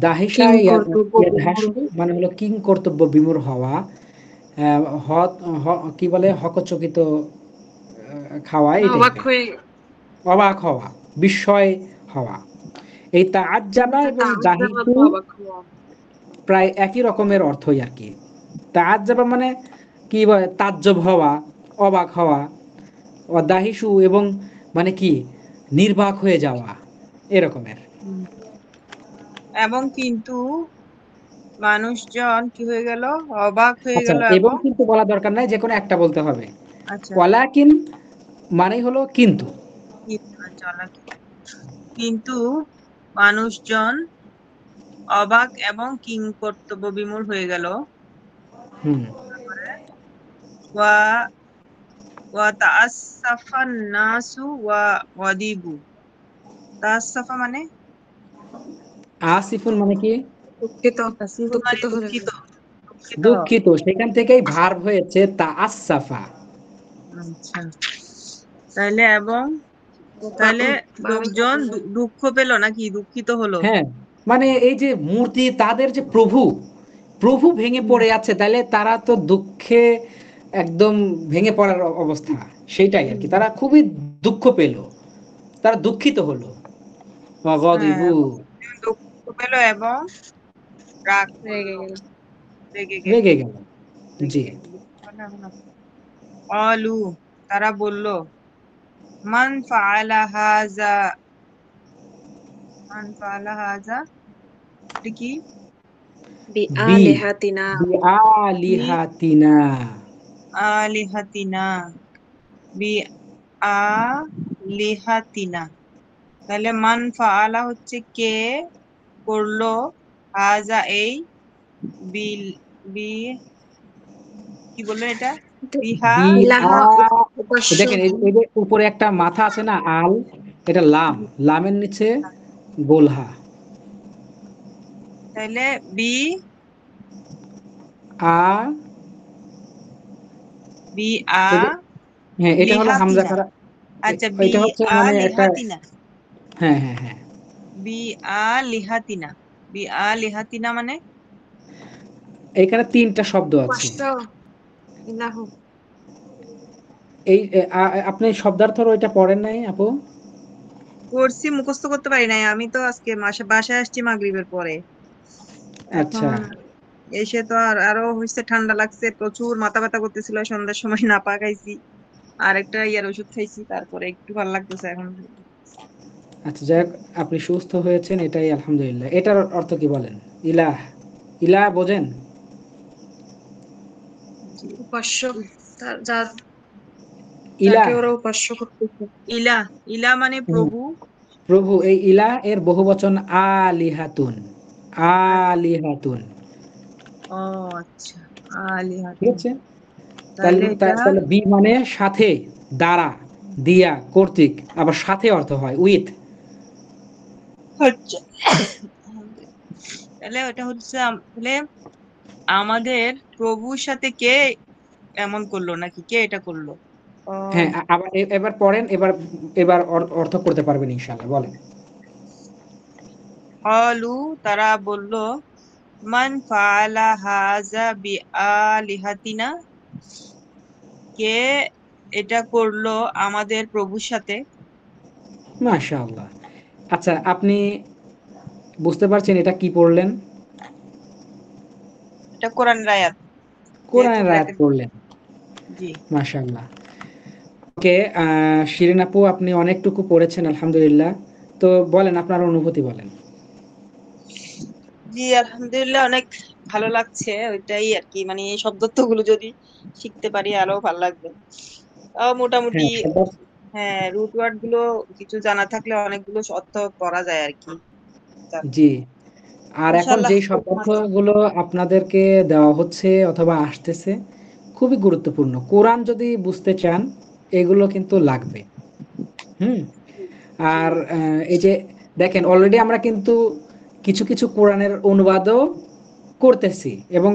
দাহিসা কিং কর্তব্য বিমূঢ়। ইয়াদহাসু মানে হলো কিং কর্তব্য বিমূঢ় হওয়া, কি বলে, হকচকিত খাওয়া, এই অবাক টাইপের। হয়ে অবাক হওয়া, বিস্ময় হওয়া। এই তাআজ্জাবা এবং তাআজ্জাবা দাহিসু তো অবাক হওয়া। প্রায় একই রকমের অর্থই আর কি। তাআজ্জাবা মানে কি বলে, তাজ্জব হওয়া, অবাক হওয়া। দাহিসু এবং মানে কি, নির্বাক হয়ে যাওয়া, এরকমের। হুম। এবং কিন্তু মানুষজন কি হয়ে গেল, অবাক হয়ে আচ্ছা, গেল এবং এবং কিন্তু বলা দরকার নাই, যে কোনো একটা বলতে হবে। আচ্ছা ওয়ালাকিন মানে হলো কিন্তু। আচ্ছা, কিন্তু মানুষজন অবাক এবং কিং কর্তব্য বিমূঢ় হয়ে গেল। হুম। ওয়া ওয়া তাআসসাফান নাসু ওয়া ওয়াদিবু। তাআসসাফা মানে আসিফুন মানে কি, দুঃখিত, আসিফুন মানে দুঃখিত হয়ে দুঃখিত, গেল। দুঃখিত হওয়া। দুঃখিত, সেখান থেকেই ভার্ব হয়েছে তাআসসাফা। আচ্ছা, তাইলে এবং তাইলে ভাবে লোকজন দুঃখ পেল নাকি দুঃখিত হলো? হ্যাঁ, মানে এই যে মূর্তি, তাদের যে প্রভু, প্রভু ভেঙে হুম, পড়ে আছে, তাহলে তারা তো দুঃখে একদম ভেঙে পড়ার অবস্থা। সেটাই আর কি, হুম। তারা খুবই দুঃখ পেল, তারা দুঃখিত হলো। হ্যাঁ, গদিবু। দুঃখ পেল এবং রাগ রেগে করলো, গেল। রেগে গেল, রেগে গেল। রেগে জি। গেল। অলু, তারা বলল, মান ফাআলা হাযা, মান ফাআলা হাযা, এটা কি? বি বিআলিহাতিনা। বি বিআলিহাতিনা। আলিহাতিনা, বি আলিহাতিনা। তাহলে মান ফাআলা হচ্ছে কে করলো, হাযা এই, বিল বি কি বললো এটা, বিহা, বি আ, ইলাহা উপাস্য। দেখেন এই যে উপরে একটা মাথা আছে না, আল, এটা লাম, লামের নিচে গোলহা। তাহলে বি আ, বি আ এই যে, হ্যাঁ এটা হলো হামজা লিহাতিনা। খারা। আচ্ছা, বি এটা হচ্ছে আ মানে একটা, লিহাতিনা, হ্যাঁ হ্যাঁ হ্যাঁ, বি আ লিহাতিনা, বি আ লিহাতিনা মানে এখানে 3টা শব্দ আছে। উপাস্য ইলাহু। এই আপনি শব্দার্থ ওইটা পড়েন নাই আপু? পড়ছি, মুখস্থ করতে পারি নাই। আমি তো আজকে বাসায় আসছি মাগরিবের পরে। আচ্ছা এখন এসে তো আরো হচ্ছে, ঠান্ডা লাগছে, প্রচুর মাথা ব্যথা করতেছিল, সন্ধ্যার সময় নাপা খাইছি, আর একটা ইয়ার ওষুধ খাইছি, তারপরে একটু ভালো লাগতেছে এখন। আচ্ছা, যাই হোক, আপনি সুস্থ হয়েছেন, এটাই আলহামদুলিল্লাহ। এটার অর্থ কি বলেন? ইলাহ, ইলাহ বোঝেন? উপাস্য, যা যাকে ইলাহ, ওরা উপাস্য করতেছে। ইলা, ইলা মানে হুম, প্রভু। প্রভু। এই ইলাহ এর বহুবচন আলিহাতুন, আচ্ছা, আলিহাতুন। ও আচ্ছা, ঠিক আলিহাতুন। আছে। তাহলে তাহলে এটা তাহলে বি মানে সাথে, দ্বারা, দিয়া কর্তৃক, আবার সাথে অর্থ হয় উইথ। হচ্ছে তাহলে ওটা হচ্ছে তাহলে আমাদের প্রভুর সাথে কে এমন করলো, নাকি কে এটা করলো? হ্যাঁ, আবার এবার পড়েন, এবার এবার অর্থ করতে পারবেন ইনশাআল্লাহ, বলেন। অলু, তারা বলল, মান ফাআলা হাযা বিআলিহাতিনা, কে এটা করলো আমাদের প্রভুর সাথে। মাশাআল্লাহ। আচ্ছা, আপনি বুঝতে পারছেন এটা কি পড়লেন? এটা কোরআনের আয়াত, যেহেতু কোরআনের আয়াত ব্র্যাকেট। পড়লেন। জি মাশাআল্লাহ। ওকে, শিরিন আপু, আপনি অনেকটুকু পড়েছেন আলহামদুলিল্লাহ। তো বলেন আপনার অনুভূতি বলেন। জি আলহামদুলিল্লাহ, অনেক ভালো লাগছে। ওইটাই আর কি, মানে এই শব্দগুলো যদি শিখতে পারি আরো ভালো লাগবে। তাও মোটামুটি হ্যাঁ, সবার। হ্যাঁ, রুট ওয়ার্ড গুলো কিছু জানা থাকলে অনেকগুলো অর্থ করা যায় আর কি। জি। আর এখন ইনশাল্লাহ। যেই শব্দগুলো আপনাদেরকে দেওয়া হচ্ছে অথবা আসতেছে খুবই গুরুত্বপূর্ণ। কোরআন যদি বুঝতে চান এগুলো কিন্তু লাগবে। হুম। জি আর এই যে দেখেন, অলরেডি আমরা কিন্তু কিছু কিছু কোরআনের অনুবাদও করতেছি এবং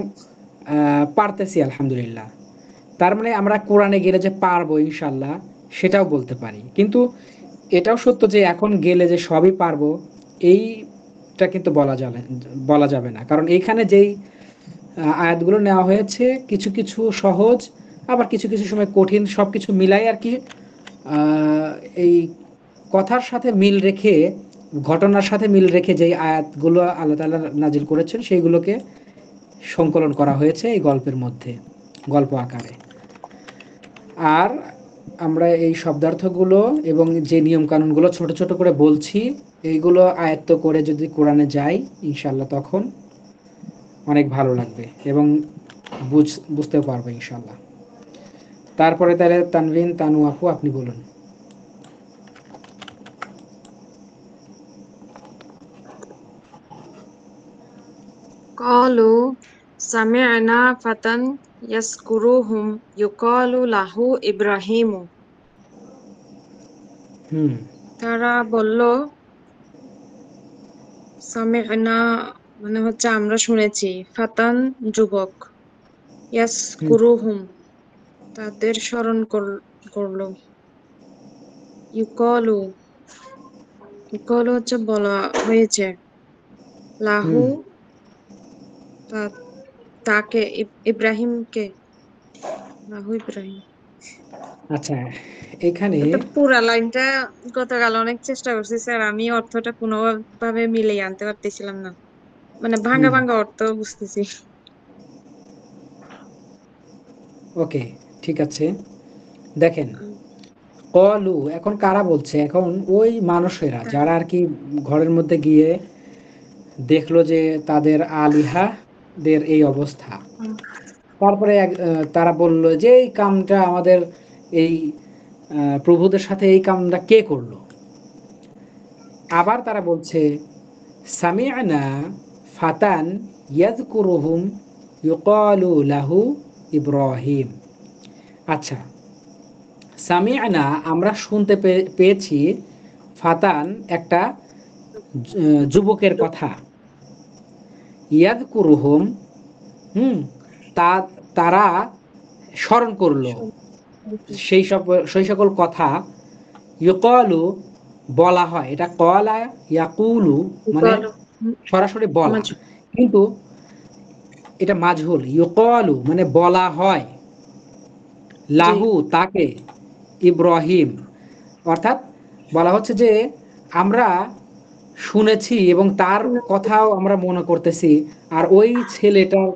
পারতেছি আলহামদুলিল্লাহ। তার মানে আমরা কোরআনে গেলে যে পারবো ইনশাল্লাহ সেটাও বলতে পারি, কিন্তু এটাও সত্য যে এখন গেলে যে সবই পারবো এইটা কিন্তু বলা যাবে না, কারণ এইখানে যেই আয়াতগুলো নেওয়া হয়েছে কিছু কিছু সহজ, আবার কিছু কিছু সময় কঠিন, সবকিছু মিলাই আর কি। আহ, এই কথার সাথে মিল রেখে, ঘটনার সাথে মিল রেখে যেই আয়াতগুলো আল্লাহ তাআলা নাজিল করেছেন সেইগুলোকে সংকলন করা হয়েছে এই গল্পের মধ্যে, গল্প আকারে। আর আমরা এই শব্দার্থগুলো এবং যে নিয়মকানুনগুলো ছোট ছোট করে বলছি এইগুলো আয়ত্ত করে যদি কোরআনে যাই ইনশাল্লাহ তখন অনেক ভালো লাগবে এবং বুঝতেও পারবো ইনশাল্লাহ। তারপরে তাহলে তানভিন, তানু আপু, আপনি বলুন। قالوا سمعنا فتى يذكرهم يقال له إبراهيم। হুম। তারা বলল, সামি'না মানে হচ্ছে আমরা শুনেছি, ফাতান যুবক, হুম। ইয়াসকুরুহুম তাদের স্মরণ করলো, ইউকলু ইউকলু হচ্ছে বলা হয়েছে, লাহু হুম। তাকে ইব্রাহিমকে, লাহু ইব্রাহিম। আচ্ছা, এখানে এটা পুরা লাইনটা গতকাল অনেক চেষ্টা করছি স্যার, আমি অর্থটা কোনোভাবে মিলিয়ে আনতে পারতেছিলাম না, মানে ভাঙা হুম। ভাঙা অর্থ বুঝতেছি। ওকে, ঠিক আছে। দেখেন, কলু এখন কারা বলছে? এখন ওই মানুষেরা যারা আর কি ঘরের মধ্যে গিয়ে দেখলো যে তাদের আলিহাদের এই অবস্থা। তারপরে তারা বলল যে এই কামটা আমাদের এই প্রভুদের সাথে এই কামটা কে করলো? আবার তারা বলছে সামি'না ফাতান ইয়াযকুরুহুম ইউকালু লাহু ইব্রাহিম। আচ্ছা, সামি'না আমরা শুনতে পেয়েছি, ফাতান একটা যুবকের কথা, ইয়াযকুরুহুম, হুম, তা তারা স্মরণ করলো সেই সকল কথা, ইউকালু বলা হয়, এটা কলা ইয়াকুলু মানে ইউকলু সরাসরি বলা, মাঝ কিন্তু এটা মাজহুল। ইউকালু মানে বলা হয়, জি লাহু তাকে, ইব্রাহিম অর্থাৎ বলা হচ্ছে যে আমরা শুনেছি এবং তার কথাও আমরা মনে করতেছি। আর ওই ছেলেটার,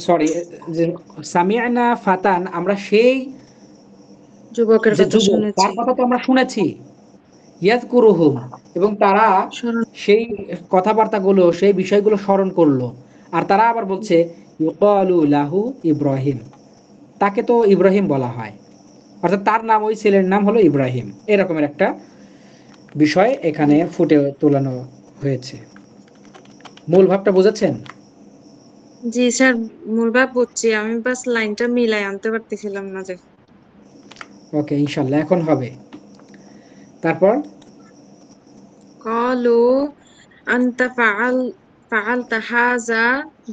সরি, যে সামিয়ানা ফাতান, আমরা সেই যুবকের যে কথা যুবক শুনেছি, তার কথা তো আমরা শুনেছি, ইয়াজকুরুহুম, এবং তারা স্মরণ সেই কথাবার্তাগুলো সেই বিষয়গুলো স্মরণ করলো। আর তারা আবার বলছে ইউকালু লাহু ইব্রাহিম, তাকে তো ইব্রাহিম বলা হয়, অর্থাৎ তার নাম, ওই ছেলের নাম হলো ইব্রাহিম। এরকমের একটা বিষয় এখানে ফুটে তোলানো হয়েছে। মূল ভাবটা বুঝেছেন? জি স্যার, মূল ভাব বুঝছি, আমি বাস লাইনটা মিলাই আনতে পারতেছিলাম না যে। ওকে, ইনশাল্লাহ এখন হবে। তারপর قالوا أنت فعلت هذا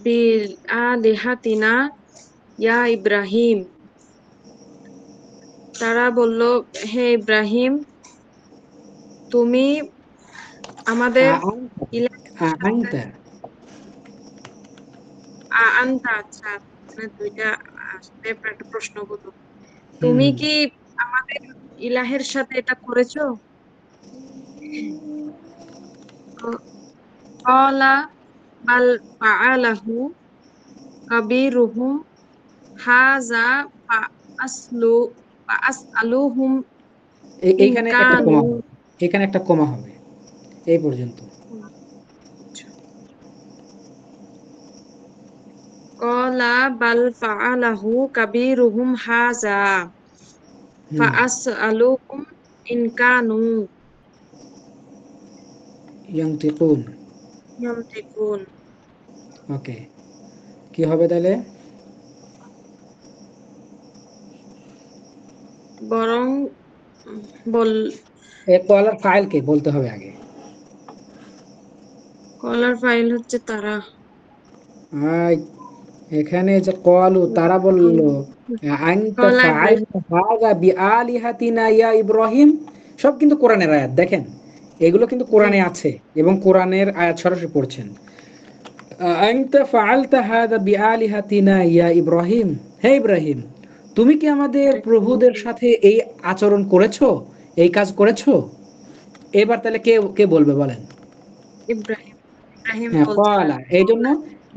بآلهتنا يا إبراهيم। তারা বলল, হে ইব্রাহিম, তুমি আমাদের আআনতা ইলাহের সাথে আআনতা আনতা, আচ্ছা এখানে দুইটা সেপারেট প্রশ্ন করো। হুম তুমি হুম। কি আমাদের ইলাহের সাথে এটা করেছো? ক্বালা বাল ফাআলাহু কাবীরুহুম হাযা ফাআসআলুহুম ইন এখানে একটা কানু। কমা হবে, এখানে একটা কমা হবে এই পর্যন্ত। ক্বালা বাল ফাআলাহু কাবীরুহুম হাযা হুম, ফাআসআলুহুম ইন কানু ইয়ান্তিকুন। ইয়ানতিকুন। ওকে, কি হবে তাহলে? বরং বল কলার ফাইলকে বলতে হবে আগে। কলার ফাইল হচ্ছে তারা। আই, এখানে যে কলু তারা বলল আনতা কলা ইব্রাহিম। ফাআলতা হাযা বিআলিহাতিনা ইয়া ইব্রাহিম, সব কিন্তু কোরআনের আয়াত দেখেন, এগুলো কিন্তু জি কোরআনে আছে এবং কোরআনের আয়াত সরাসরি পড়ছেন। আনতা ফাআলতা হাযা বিআলিহাতিনা ইয়া ইব্রাহিম, হে ইব্রাহিম, তুমি কি আমাদের প্রভুদের সাথে এই আচরণ করেছো, এই কাজ করেছো? এবার তাহলে কে কে বলবে বলেন? ইব্রাহিম ইব্রাহিম হ্যাঁ, বলছিলেন। কলা, এই জন্য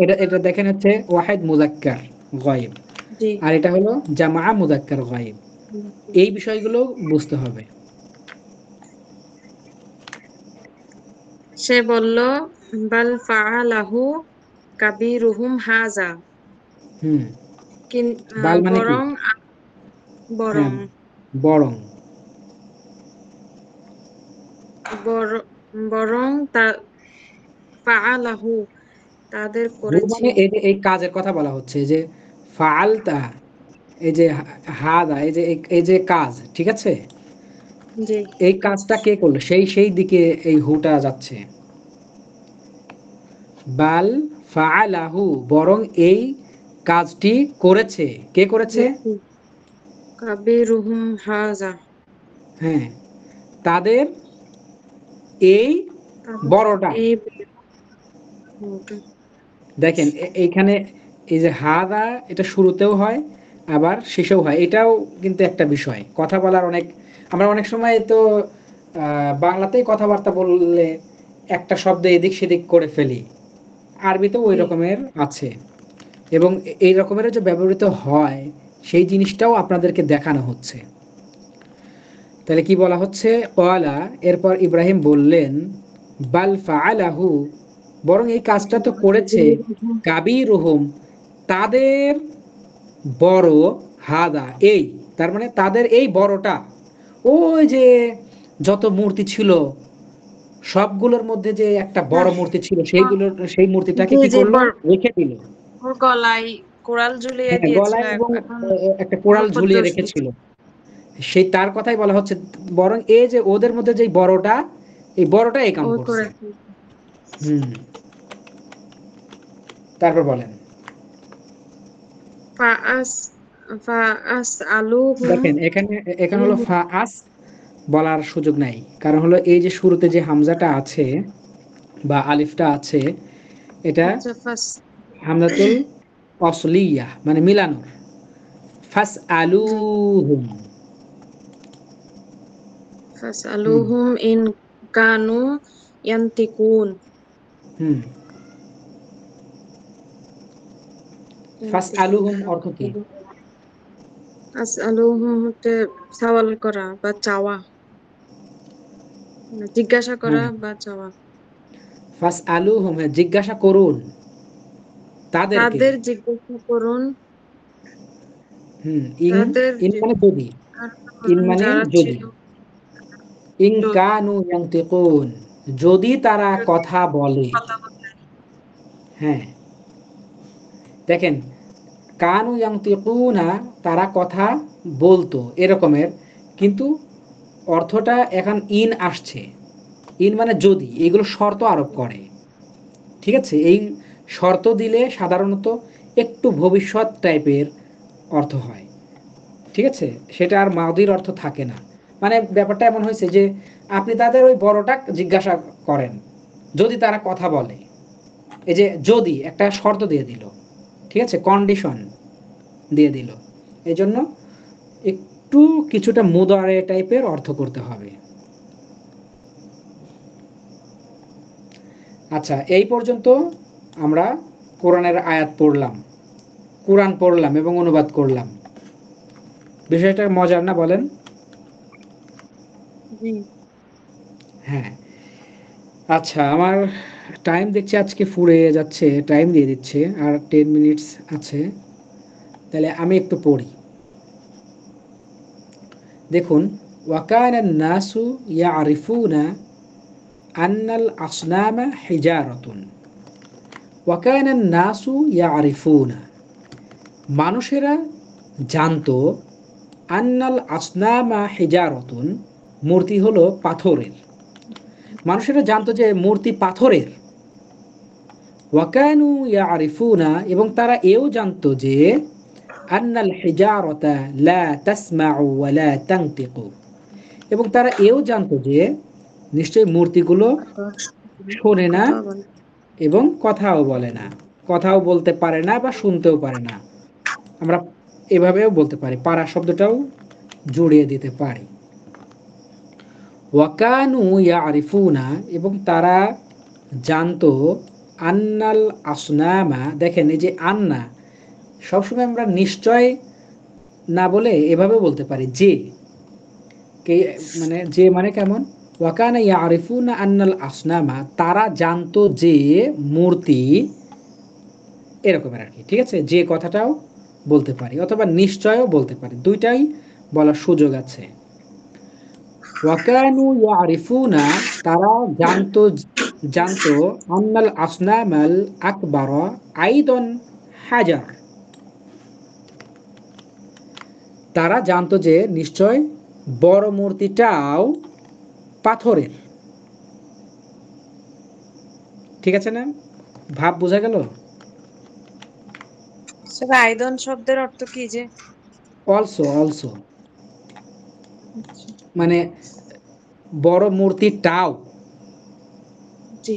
এটা এটা দেখেন হচ্ছে ওয়াহিদ মুযাক্কার গায়ব, জি আর এটা হলো জামা মুযাক্কার গায়ব। এই বিষয়গুলো বুঝতে হবে। সে বলল, বাল ফাআলাহু কাবীরুহুম হাযা, হুম, বাল মানে কি? বরং হ্যাঁ, বরং বরং। বর- বরং তা ফাআলাহু তাদের হু করেছি। মানে এই যে এই কাজের কথা বলা হচ্ছে, এই যে ফাআলতা, এই যে হাদা, এই যে এই যে কাজ, ঠিক আছে? জি এই কাজটা কে করলো, সেই সেই দিকে এই হুটা যাচ্ছে। বাল ফাআলাহু, বরং এই কাজটি করেছে, কে করেছে? কাবীরুহুম হাযা, হ্যাঁ, তাদের এই তাদের বড়টা। এই দেখেন এইখানে এই যে হাদা, এটা শুরুতেও হয় আবার শেষেও হয়, এটাও কিন্তু একটা বিষয়। কথা বলার অনেক, আমরা অনেক সময় তো বাংলাতেই কথাবার্তা বললে একটা শব্দ এদিক সেদিক করে ফেলি, আরবিতেও ওই জি রকমের আছে এবং এই রকমের যে ব্যবহৃত হয় সেই জিনিসটাও আপনাদেরকে দেখানো হচ্ছে। তাহলে কি বলা হচ্ছে? ক্বালা, এরপর ইব্রাহিম বললেন, বাল ফাআলাহু, বরং এই কাজটা তো করেছে কাবীরুহুম, তাদের বড়, হাদা এই, তার মানে তাদের এই বড়টা, ওই যে যত মূর্তি ছিল সবগুলোর মধ্যে যে একটা বড় মূর্তি ছিল, সেইগুলোর সেই মূর্তিটাকে জি কি জি করলো, রেখে দিল। ওর গলায় কোরাল ঝুলিয়ে হ্যাঁ, দিয়েছিল, গলায় এবং এখন একটা কোরাল ঝুলিয়ে ভূগর্ভস্থ। রেখেছিল। সেই তার কথাই বলা হচ্ছে, বরং এই যে ওদের মধ্যে যে বড়টা, এই বড়টা এই কাম ও করছে। করেছে। হুম, তারপর বলেন। ফাআস ফাআস আলুহুম দেখেন এখানে এখানে হলো ফাআস বলার সুযোগ নাই, কারণ হলো এই যে শুরুতে যে হামজাটা আছে বা আলিফটা আছে, এটা আচ্ছা হামজাতুল অসলিয়া মানে মিলানোর। ফাস জি আলুহুম। হুম ফাসআলুহুম ইন কানু ইয়ান্তিকুন। হুম। ফাস আলুহুম অর্থ কি? ফাসআলুহুম হচ্ছে সওয়াল করা বা চাওয়া, জিজ্ঞাসা করা হ্যাঁ, বা চাওয়া। ফাস আলুহুম, জিজ্ঞাসা করুন তাদেরকে। তাদের জিজ্ঞাসা করুন, হুম, ইন, তাদের ইন মানে যদি, জিজ্ঞাসা ইন করুন মানে যারা যদি, ছিল। ইন কানু ইয়ান্তিকুন, যদি তারা যদি কথা বলে। কথা বলে। হ্যাঁ, দেখেন কানু ইয়ান্তিকুনা, তারা কথা বলতো, এরকমের কিন্তু অর্থটা এখন ইন আসছে, ইন মানে যদি, এগুলো শর্ত আরোপ করে। ঠিক আছে, এই শর্ত দিলে সাধারণত একটু ভবিষ্যৎ টাইপের অর্থ হয়। ঠিক আছে, সেটা আর মাদির অর্থ থাকে না। মানে ব্যাপারটা এমন হয়েছে যে আপনি তাদের ওই বড়টা জিজ্ঞাসা করেন, যদি তারা কথা বলে, এই যে যদি একটা শর্ত দিয়ে দিল, ঠিক আছে, কন্ডিশন দিয়ে দিল, এই জন্য একটু কিছুটা মুদারে টাইপের অর্থ করতে হবে। আচ্ছা, এই পর্যন্ত আমরা কোরআনের আয়াত পড়লাম, কোরআন পড়লাম এবং অনুবাদ করলাম। বিষয়টা মজার না বলেন? জি। হ্যাঁ। আচ্ছা, আমার টাইম দেখছি আজকে ফুরিয়ে যাচ্ছে, টাইম দিয়ে দিচ্ছে, আর 10 মিনিটস আছে। তাহলে আমি একটু পড়ি। দেখুন, ওয়াকানা নাসু ইয়ারিফুনা আন্নাল আসনামা হিজারাতুন। ওয়াকানা নাসু ইয়ারিফুনা, মানুষেরা জানতো, আন্নাল আসনামা হিজারাতুন, মূর্তি হলো পাথরের। মানুষেরা জানতো যে মূর্তি পাথরের। ওয়াকানু ইয়ারিফুনা, এবং তারা এও জানতো যে আন্নাল হিজারাতা লা তাসমাউ ওয়া লা তানতিকু, এবং তারা এও জানতো যে নিশ্চয়ই মূর্তিগুলো শোনে না এবং কথাও বলে না, কথাও বলতে পারে না বা শুনতেও পারে না। আমরা এভাবেও বলতে পারি, পারা শব্দটাও জুড়িয়ে দিতে পারি। ওয়াকানু ইয়ারিফুনা, এবং তারা জানতো, আন্নাল আসনামা, দেখেন এই যে আন্না, সবসময় আমরা নিশ্চয় না বলে এভাবে বলতে পারি যে, কে মানে যে মানে কেমন, ওয়াকানা ইয়ারিফুনা আন্নাল আসনামা, তারা জানতো যে মূর্তি, এরকমের আর কি। ঠিক আছে, যে কথাটাও বলতে পারি অথবা নিশ্চয়ও বলতে পারি, দুইটাই বলার সুযোগ আছে। ওয়াকানু ইয়ারিফুনা, তারা জানতো আন্নাল আসনামাল আকবার আইদন হাজার, তারা জানতো যে নিশ্চয় বড় মূর্তিটাও পাথরের। ঠিক আছে না, ভাব বোঝা গেল? স্যার, আইদন শব্দের অর্থ কি যে? অলসো, অলসো মানে বড় মূর্তিটাও। জি।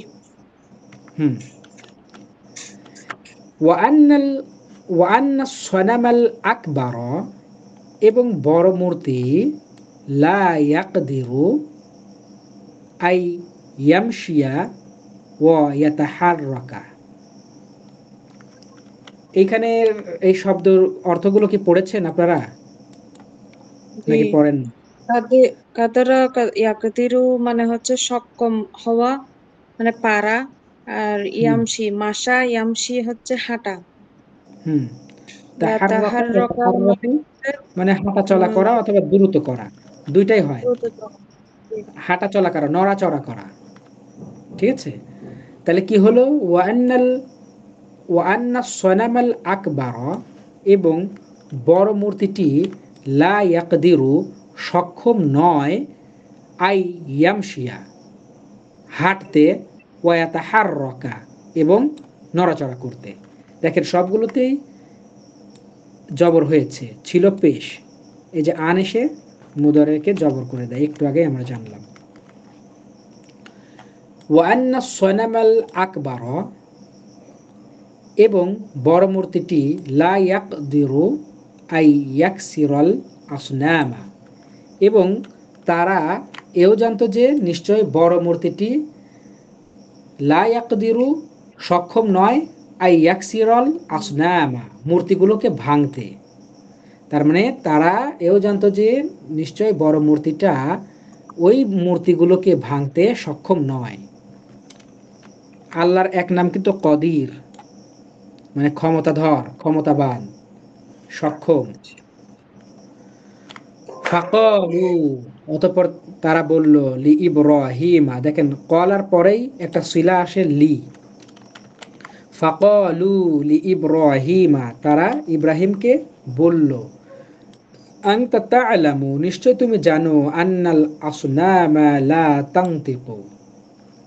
হুম। ওয়ান্নাস সনামাল আকবার, এবং বড় মূর্তি, লা ইয়াকদিরু আই ইয়ামশিয়া ওয়া ইয়াতাহাররাকা। এইখানে এই শব্দের অর্থগুলো কি পড়েছেন আপনারা নাকি পড়েন? কাদারা ইয়াকদিরু মানে হচ্ছে সক্ষম হওয়া, মানে পারা। আর ইয়ামশি, মাশা ইয়ামশি হচ্ছে হাঁটা। হুম। ইয়াতাহাররাকা মানে হাঁটা চলা করা অথবা দ্রুত করা, দুইটাই হয়। হাঁটা চলা করা, নড়াচড়া করা। ঠিক আছে, তাহলে কি হলো, ওয়ান্নাস সনামাল আকবার, এবং বড় মূর্তিটি, লা ইয়াকদিরু সক্ষম নয়, আই ইয়ামশিয়া হাঁটতে, ওয়া ইয়াতাহাররাকা এবং নড়াচড়া করতে। দেখেন সবগুলোতেই জবর হয়েছে, ছিল পেশ। এই যে আন এসে মুদারেকে জবর করে দেয়, একটু আগে আমরা জানলাম। ওয়ান্নাস সনামাল আকবার, এবং বড় মূর্তিটি, লা ইয়াকদিরু আই ইয়াকসিরাল আসনামা, এবং তারা এও জানতো যে নিশ্চয় বড় মূর্তিটি, লা ইয়াকদিরু সক্ষম নয়, আই ইয়াকসিরাল আসনামা মূর্তিগুলোকে ভাঙতে। তার মানে তারা এও জানতো যে নিশ্চয় বড় মূর্তিটা ওই মূর্তিগুলোকে ভাঙতে সক্ষম নয়। আল্লাহর এক নাম কিন্তু কদির, মানে ক্ষমতাধর, ক্ষমতাবান, সক্ষম। ফাকালু, অতঃপর তারা বলল, লি ইব্রাহিমা, দেখেন কলার পরেই একটা সিলা আসে লি। ফাকালু লি ইব্রাহিমা, তারা ইব্রাহিমকে বলল, আনতা তা'লামু, নিশ্চয় তুমি জানো, আন্নাল আসনামা লা তানতিকু,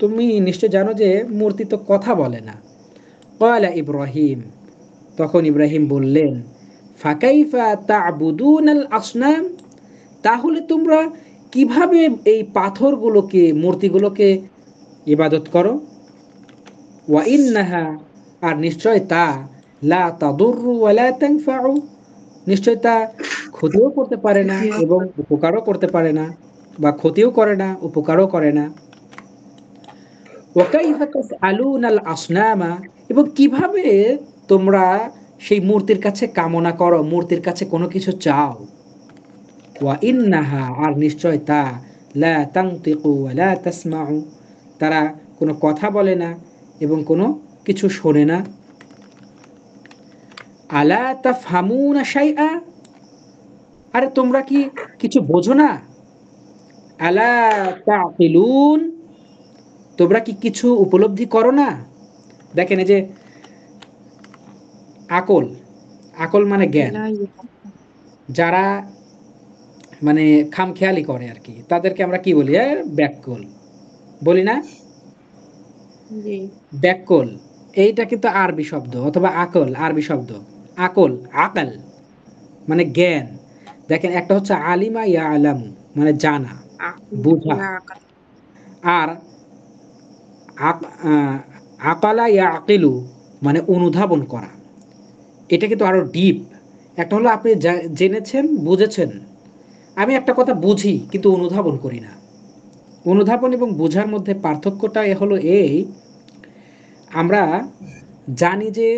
তুমি নিশ্চয় জানো যে মূর্তি তো কথা বলে না। ক্বালা ইব্রাহিম, তখন ইব্রাহিম বললেন, ফাকাইফা তা'বুদুনাল আসনাম, তাহলে তোমরা কিভাবে এই পাথরগুলোকে, মূর্তিগুলোকে ইবাদত করো। ওয়া ইন্নাহা, আর নিশ্চয় তা, লা তাদুররু ওয়া লা তানফাউ, নিশ্চয় তা ক্ষতিও করতে পারে না এবং উপকারও করতে পারে না, বা ক্ষতিও করে না উপকারও করে না। ওয়া কাইফা তাসআলুনাল আসনামা, এবং কিভাবে তোমরা সেই মূর্তির কাছে কামনা করো, মূর্তির কাছে কোনো কিছু চাও। ওয়া ইন্নাহা, আর নিশ্চয় তা, লা তানতিকু ওয়া লা তাসমাউ, তারা কোনো কথা বলে না এবং কোনো কিছু শোনে না। আলা তাফহামুনা শাইআ, আরে তোমরা কি কিছু বোঝো না। আলা তাকিলুন, তোমরা কি কিছু উপলব্ধি করো না। দেখেন এই যে আকল, আকল মানে জ্ঞান, যারা মানে খামখেয়ালি করে আর কি, তাদেরকে আমরা কি বলি, ব্যাককল বলি না। জি ব্যাককল এইটা কিন্তু আরবি শব্দ, অথবা আকল আরবি শব্দ। আকল, আকল মানে জ্ঞান। দেখেন একটা হচ্ছে আলিমা ইয়া আলামু, মানে জানা, বুঝা। আর আকালা ইয়া আকিলু মানে অনুধাবন করা। এটা কিন্তু আরো ডিপ। একটা হলো আপনি জেনেছেন, বুঝেছেন। আমি একটা কথা বুঝি কিন্তু অনুধাবন করি না। অনুধাবন এবং বোঝার মধ্যে পার্থক্যটা হলো এই, আমরা জানি যে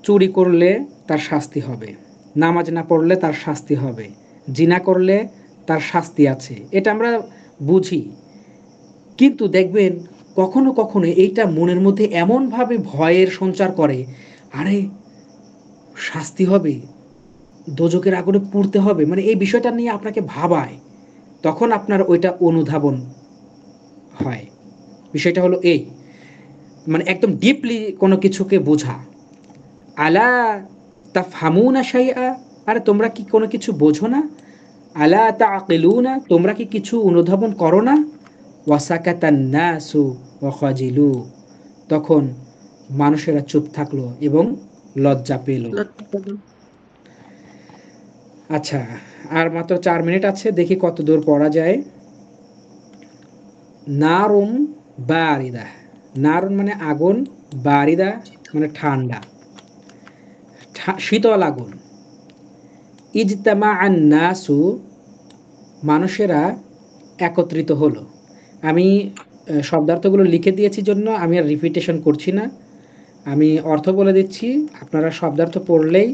চুরি করলে তার শাস্তি হবে, নামাজ না পড়লে তার শাস্তি হবে, জিনা করলে তার শাস্তি আছে, এটা আমরা বুঝি। কিন্তু দেখবেন কখনো কখনো এইটা মনের মধ্যে এমনভাবে ভয়ের সঞ্চার করে, আরে শাস্তি হবে, দোজকের আগুনে পুড়তে হবে, মানে এই বিষয়টা নিয়ে আপনাকে ভাবায়, তখন আপনার ওইটা অনুধাবন হয়। বিষয়টা হলো এই, মানে একদম ডিপলি কোনো কিছুকে বোঝা। আলা তাফহামুনা শাইআ, আরে তোমরা কি কোনো কিছু বোঝো না। আলা তাআকিলুনা, তোমরা কি কিছু অনুধাবন করো না। ওয়াসাকাতান নাসু ওয়া খাজিলু, তখন মানুষেরা চুপ থাকলো এবং লজ্জা পেল। আচ্ছা, আর মাত্র 4 মিনিট আছে, দেখি কত দূর পড়া যায়। নারুম বারিদা, নারুন মানে আগুন, বারিদা মানে ঠান্ডা, শীতল আগুন। ইজতামা আন নাসু, মানুষেরা একত্রিত হলো। আমি শব্দার্থগুলো লিখে দিয়েছি জন্য আমি আর রিপিটেশন করছি না, আমি অর্থ বলে দিচ্ছি। আপনারা শব্দার্থ পড়লেই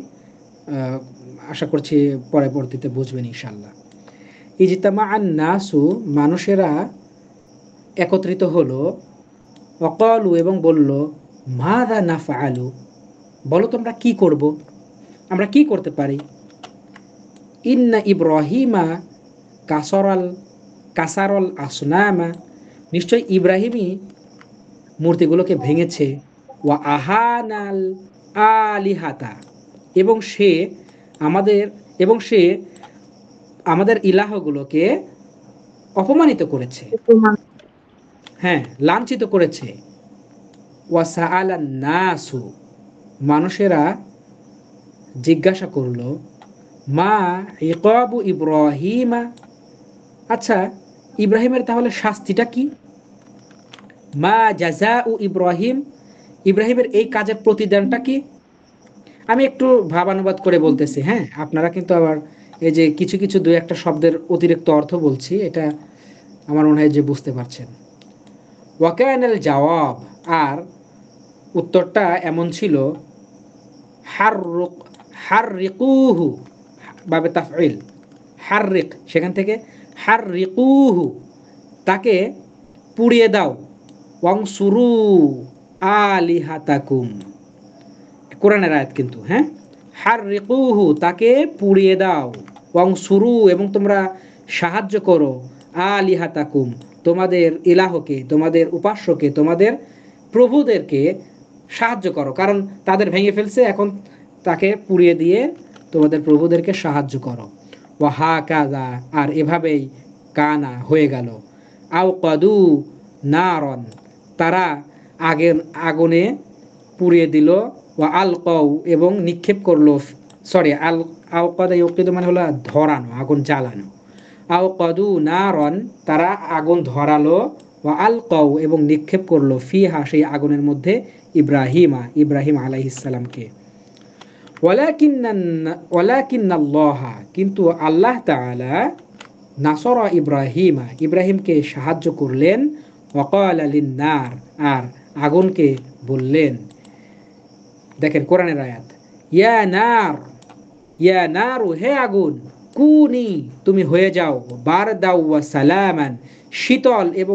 আশা করছি পরবর্তীতে বুঝবেন ইনশাল্লাহ। ইজতামা আন নাসু, মানুষেরা একত্রিত হলো। অকালু, এবং বলল, মাযা নাফআলু, বলো তোমরা কি করব, আমরা কি করতে পারি। ইন্না ইব্রাহিমা কাসারল আসনামা, নিশ্চয় ইব্রাহিমই মূর্তিগুলোকে ভেঙেছে। ওয়া আহানাল আলিহাতা, এবং সে আমাদের এবং সে আমাদের ইলাহগুলোকে অপমানিত করেছে, হ্যাঁ লাঞ্ছিত করেছে। ওয়া সাআলান নাসু, মানুষেরা জিজ্ঞাসা করলো, মা ইকাবু ইব্রাহিমা, আচ্ছা ইব্রাহিমের তাহলে শাস্তিটা কি। মা জাযাউ ইব্রাহিম, ইব্রাহিমের এই কাজের প্রতিদানটা কি। আমি একটু ভাবানুবাদ করে বলতেছি, হ্যাঁ আপনারা কিন্তু আবার এই যে কিছু কিছু দুই একটা শব্দের অতিরিক্ত অর্থ বলছি, এটা আমার মনে হয় যে বুঝতে পারছেন। ওয়াকানাল জবাব, আর উত্তরটা এমন ছিল, হাররুক হাররিকুহু, বাবে তাফঈল, হাররিক সেখান থেকে হাররিকুহু, তাকে পুড়িয়ে দাও। ওয়াংসুরু আলিহাতাকুম, কোরআনের আয়াত কিন্তু, হ্যাঁ হাররিকুহু, তাকে পুড়িয়ে দাও। ওয়াংসুরু, এবং তোমরা সাহায্য করো, আলিহাতাকুম, তোমাদের ইলাহকে, তোমাদের উপাস্যকে, তোমাদের প্রভুদেরকে সাহায্য করো, কারণ তাদের ভেঙে ফেলছে, এখন তাকে পুড়িয়ে দিয়ে তোমাদের প্রভুদেরকে সাহায্য করো। ওয়া হাকাযা, আর এভাবেই কানা হয়ে গেল। আও কাদু নারন, তারা আগুনে পুড়িয়ে দিল। ওয়া আলকাউ, এবং নিক্ষেপ করলো, সরি আও কাদা ইউকিদু মানে হলো ধরানো, আগুন জ্বালানো। আও কাদু নারন, তারা আগুন ধরালো। ওয়া আলকাউ, এবং নিক্ষেপ করলো, ফিহা, সেই আগুনের মধ্যে, ইব্রাহিম আলাইহিস সালামকে। ওয়ালাকিন্নাল্লাহা, কিন্তু আল্লাহ তাআলা, নাসরা ইব্রাহিমকে সাহায্য করলেন। ওয়াকালা লিন-নার, আর আগুনকে বললেন, দেখেন কোরআনের আয়াত, ইয়া নারু, হে আগুন, কুনি, তুমি হয়ে যাও, বারদাও ওয়া সালামান, শীতল এবং